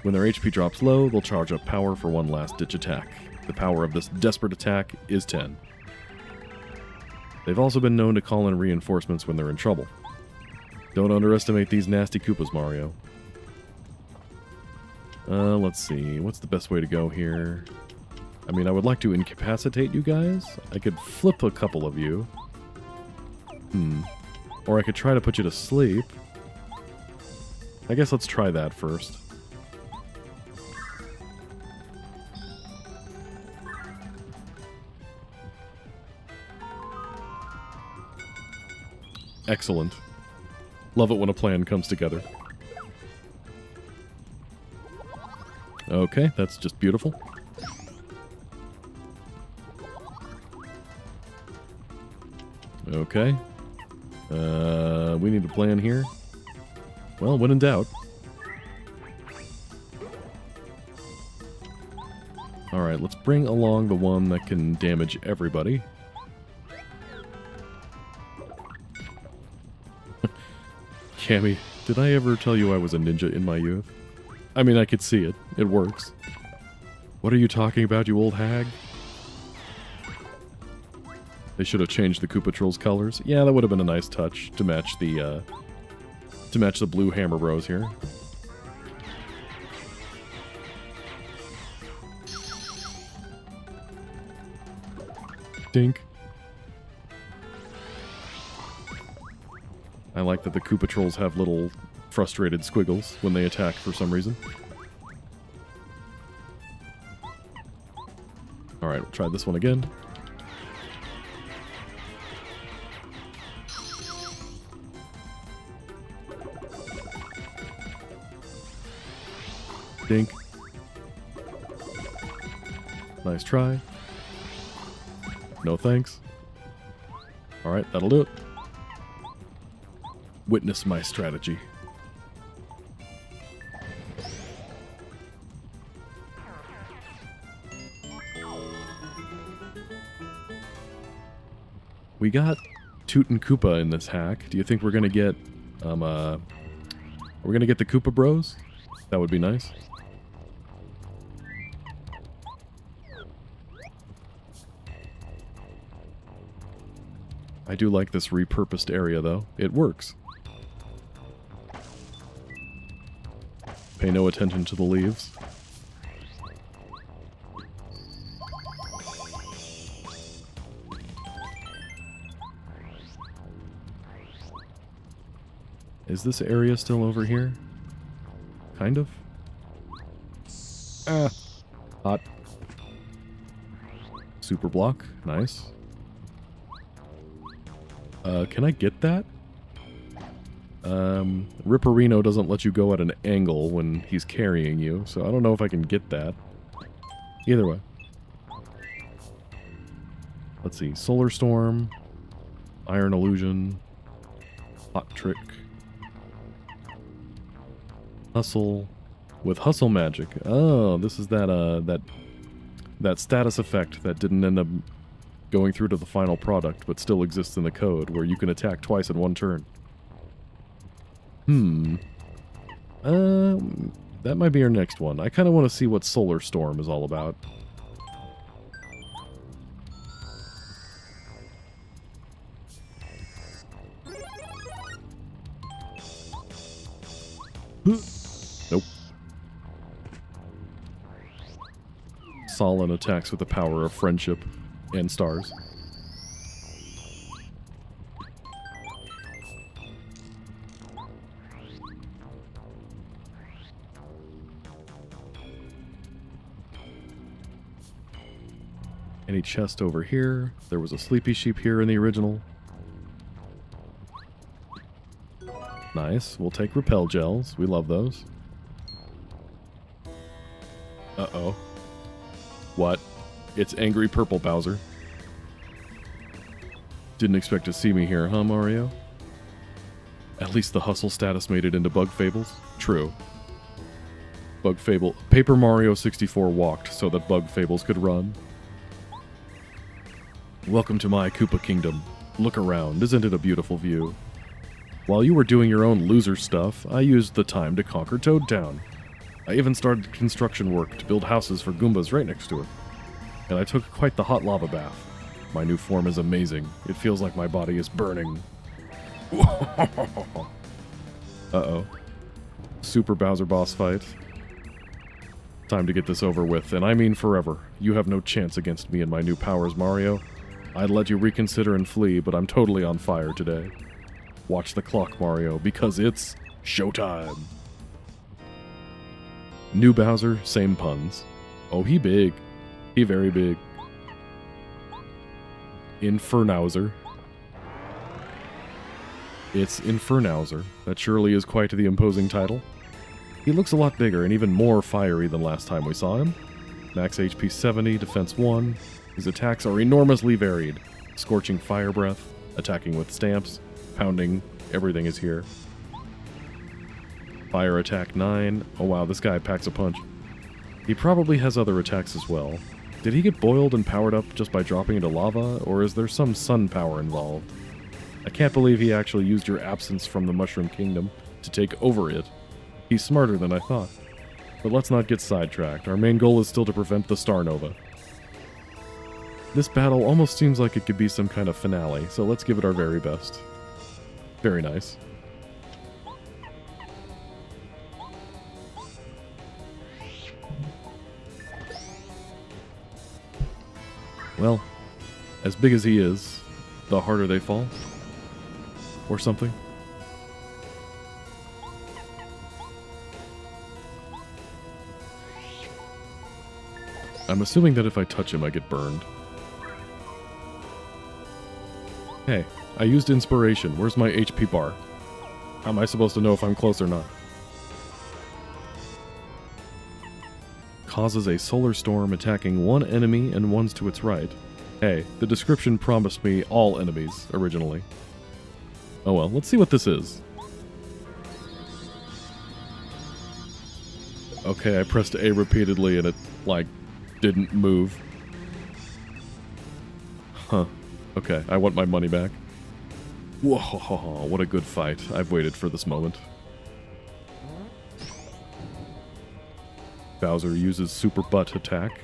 When their HP drops low, they'll charge up power for one last-ditch attack. The power of this desperate attack is 10. They've also been known to call in reinforcements when they're in trouble. Don't underestimate these nasty Koopas, Mario. Let's see. What's the best way to go here? I mean, I would like to incapacitate you guys. I could flip a couple of you. Or I could try to put you to sleep. I guess let's try that first. Excellent. Love it when a plan comes together. Okay, that's just beautiful. Okay. We need a plan here. Well, when in doubt. Alright, let's bring along the one that can damage everybody. Cammy, did I ever tell you I was a ninja in my youth? I mean, I could see it. It works. What are you talking about, you old hag? They should have changed the Koopa Troll's colors. Yeah, that would have been a nice touch to match the blue Hammer Bros here. Dink. I like that the Koopa Trolls have little frustrated squiggles when they attack for some reason. Alright, we'll try this one again. Dink. Nice try. No thanks. Alright, that'll do it. Witness my strategy. We got Toot and Koopa in this hack. Do you think we're gonna get the Koopa Bros? That would be nice. I do like this repurposed area though. It works. Pay no attention to the leaves. Is this area still over here? Kind of? Ah! Hot. Super block. Nice. Can I get that? Ripperino doesn't let you go at an angle when he's carrying you, so I don't know if I can get that. Either way. Let's see. Solar Storm. Iron Illusion. Hot Trick. Hustle. With Hustle Magic. Oh, this is that status effect that didn't end up going through to the final product, but still exists in the code, where you can attack twice in one turn. That might be our next one. I kind of want to see what Solar Storm is all about. Nope. Solon attacks with the power of friendship and stars. Any chest over here? There was a sleepy sheep here in the original. Nice. We'll take repel gels. We love those. Uh-oh. What? It's angry purple Bowser. Didn't expect to see me here, huh, Mario? At least the hustle status made it into Bug Fables. True. Bug Fable. Paper Mario 64 walked so that Bug Fables could run. Welcome to my Koopa Kingdom. Look around, isn't it a beautiful view? While you were doing your own loser stuff, I used the time to conquer Toad Town. I even started construction work to build houses for Goombas right next to it. And I took quite the hot lava bath. My new form is amazing. It feels like my body is burning. Uh-oh. Super Bowser boss fight. Time to get this over with, and I mean forever. You have no chance against me and my new powers, Mario. I'd let you reconsider and flee, but I'm totally on fire today. Watch the clock, Mario, because it's showtime. New Bowser, same puns. Oh, he big. He very big. Infernauser. It's Infernauser. That surely is quite the imposing title. He looks a lot bigger and even more fiery than last time we saw him. Max HP 70, defense 1. His attacks are enormously varied. Scorching fire breath, attacking with stamps, pounding, everything is here. Fire attack 9. Oh wow, this guy packs a punch. He probably has other attacks as well. Did he get boiled and powered up just by dropping into lava, or is there some sun power involved? I can't believe he actually used your absence from the Mushroom Kingdom to take over it. He's smarter than I thought. But let's not get sidetracked. Our main goal is still to prevent the Star Nova. This battle almost seems like it could be some kind of finale, so let's give it our very best. Very nice. Well, as big as he is, the harder they fall. Or something. I'm assuming that if I touch him, I get burned. Hey, I used inspiration. Where's my HP bar? How am I supposed to know if I'm close or not? Causes a solar storm attacking one enemy and ones to its right. Hey, the description promised me all enemies, originally. Oh well, let's see what this is. Okay, I pressed A repeatedly and it, like, didn't move. Huh. Okay, I want my money back. Whoa, what a good fight. I've waited for this moment. Bowser uses Super Butt attack.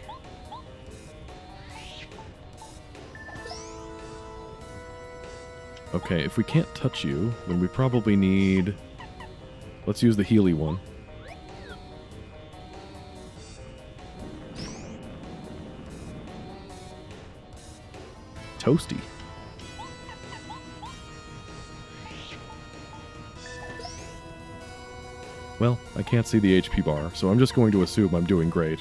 Okay, if we can't touch you, then we probably need... Let's use the Healy one. Toasty. Well, I can't see the HP bar, so I'm just going to assume I'm doing great.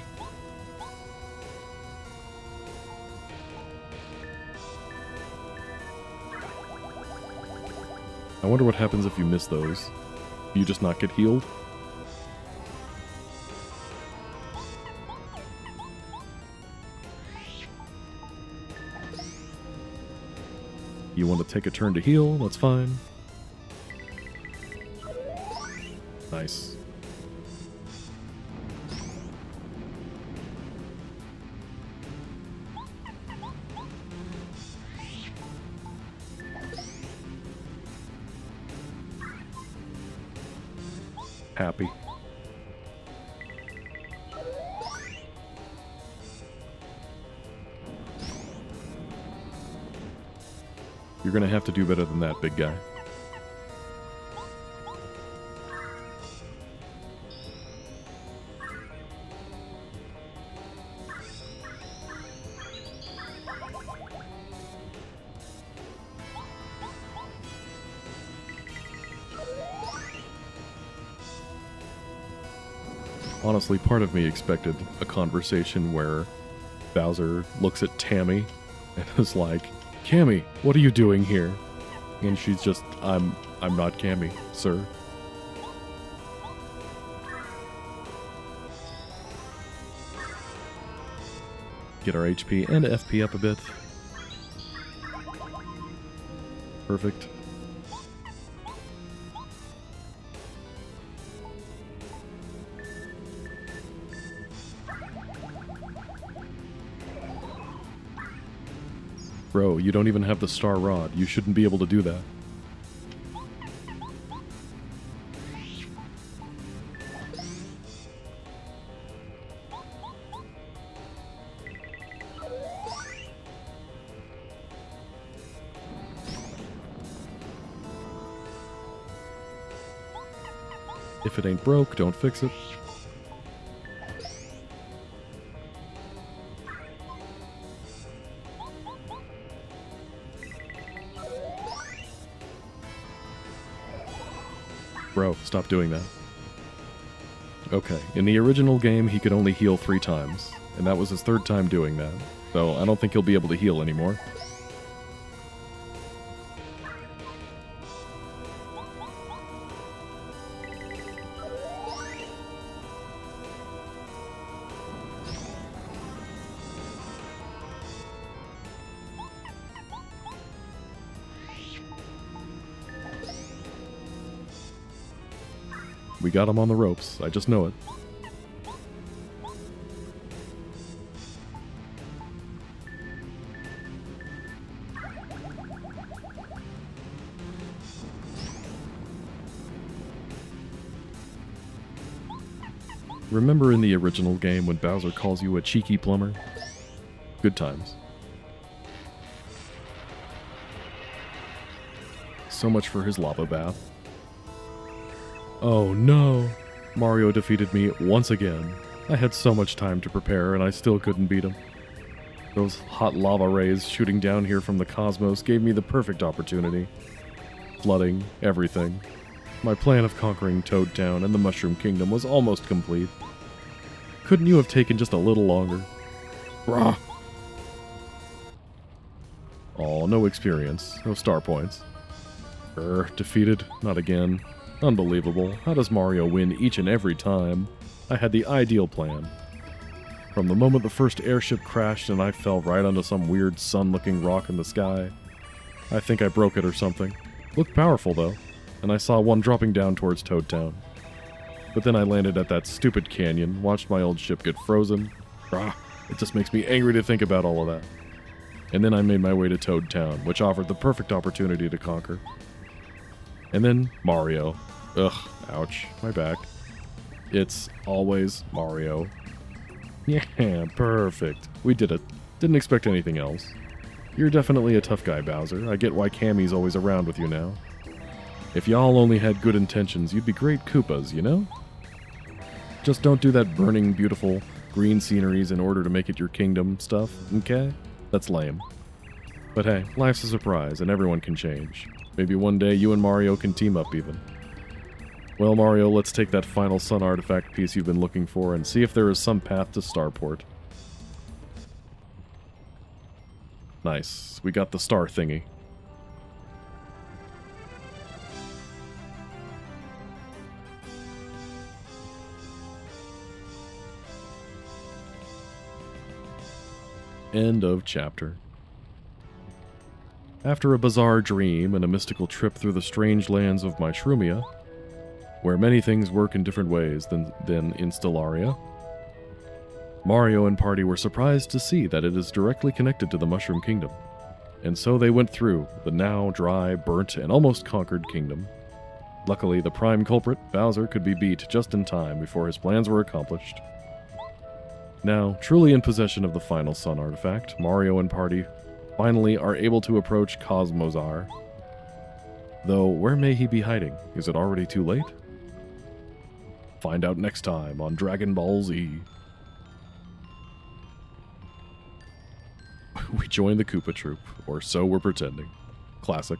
I wonder what happens if you miss those. Do you just not get healed? You want to take a turn to heal? That's fine. Nice. Happy. You're gonna have to do better than that, big guy. Honestly, part of me expected a conversation where Bowser looks at Tammy and is like, Cammy, what are you doing here? And she's just, I'm not Cammy, sir. Get our HP and FP up a bit. Perfect. Bro, you don't even have the star rod. You shouldn't be able to do that. If it ain't broke, don't fix it. Bro, stop doing that. Okay, in the original game, he could only heal 3 times, and that was his 3rd time doing that, so I don't think he'll be able to heal anymore. We got him on the ropes, I just know it. Remember in the original game when Bowser calls you a cheeky plumber? Good times. So much for his lava bath. Oh no! Mario defeated me once again. I had so much time to prepare and I still couldn't beat him. Those hot lava rays shooting down here from the cosmos gave me the perfect opportunity. Flooding everything. My plan of conquering Toad Town and the Mushroom Kingdom was almost complete. Couldn't you have taken just a little longer? Rah! Oh, no experience. No star points. Defeated? Not again. Unbelievable. How does Mario win each and every time? I had the ideal plan. From the moment the first airship crashed and I fell right onto some weird sun-looking rock in the sky. I think I broke it or something. Looked powerful though, and I saw one dropping down towards Toad Town. But then I landed at that stupid canyon, watched my old ship get frozen. It just makes me angry to think about all of that. And then I made my way to Toad Town, which offered the perfect opportunity to conquer. And then Mario. Ugh, ouch, my back. It's always Mario. Yeah, perfect. We did it. Didn't expect anything else. You're definitely a tough guy, Bowser. I get why Cammy's always around with you now. If y'all only had good intentions, you'd be great Koopas, you know? Just don't do that burning, beautiful, green sceneries in order to make it your kingdom stuff, okay? That's lame. But hey, life's a surprise, and everyone can change. Maybe one day you and Mario can team up even. Well, Mario, let's take that final sun artifact piece you've been looking for and see if there is some path to Starport. Nice. We got the star thingy. End of chapter. After a bizarre dream and a mystical trip through the strange lands of Myshrumia, where many things work in different ways than in Stellaria, Mario and party were surprised to see that it is directly connected to the Mushroom Kingdom, and so they went through the now dry, burnt, and almost conquered kingdom. Luckily, the prime culprit, Bowser, could be beat just in time before his plans were accomplished. Now, truly in possession of the final sun artifact, Mario and party finally are able to approach Cosmozar. Though, where may he be hiding? Is it already too late? Find out next time on Dragon Ball Z. We joined the Koopa Troop, or so we're pretending. Classic.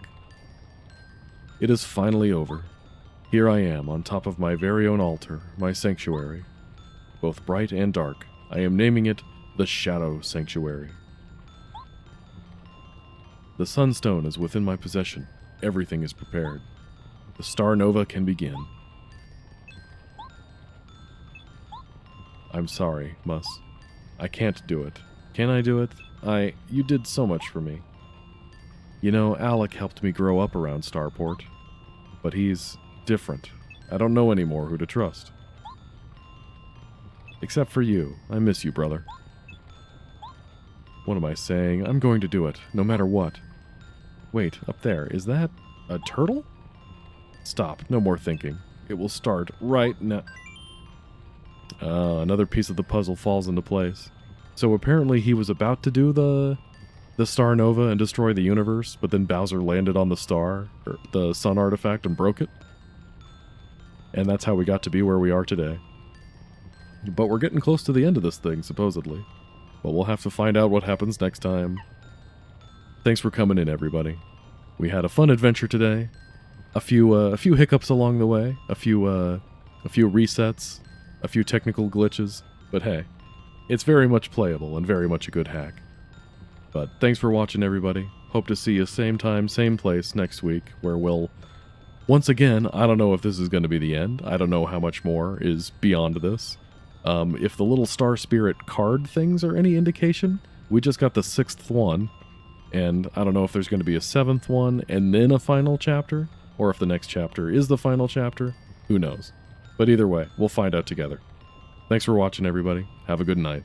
It is finally over. Here I am, on top of my very own altar, my sanctuary. Both bright and dark, I am naming it the Shadow Sanctuary. The Sunstone is within my possession. Everything is prepared. The Star Nova can begin. I'm sorry, Mus. I can't do it. Can I do it? You did so much for me. You know, Alec helped me grow up around Starport. But he's different. I don't know anymore who to trust. Except for you. I miss you, brother. What am I saying? I'm going to do it, no matter what. Wait, up there, is that a turtle? Stop, no more thinking. It will start right now. Another piece of the puzzle falls into place. So apparently he was about to do the star nova and destroy the universe, but then Bowser landed on the star, or the sun artifact, and broke it. And that's how we got to be where we are today. But we're getting close to the end of this thing, supposedly. But we'll have to find out what happens next time. Thanks for coming in, everybody. We had a fun adventure today. A few hiccups along the way. A few resets. A few technical glitches. But hey, it's very much playable and very much a good hack. But thanks for watching, everybody. Hope to see you same time, same place next week, where we'll... Once again, I don't know if this is going to be the end. I don't know how much more is beyond this. If the little Star Spirit card things are any indication, we just got the 6th one, and I don't know if there's going to be a 7th one, and then a final chapter, or if the next chapter is the final chapter. Who knows? But either way, we'll find out together. Thanks for watching, everybody. Have a good night.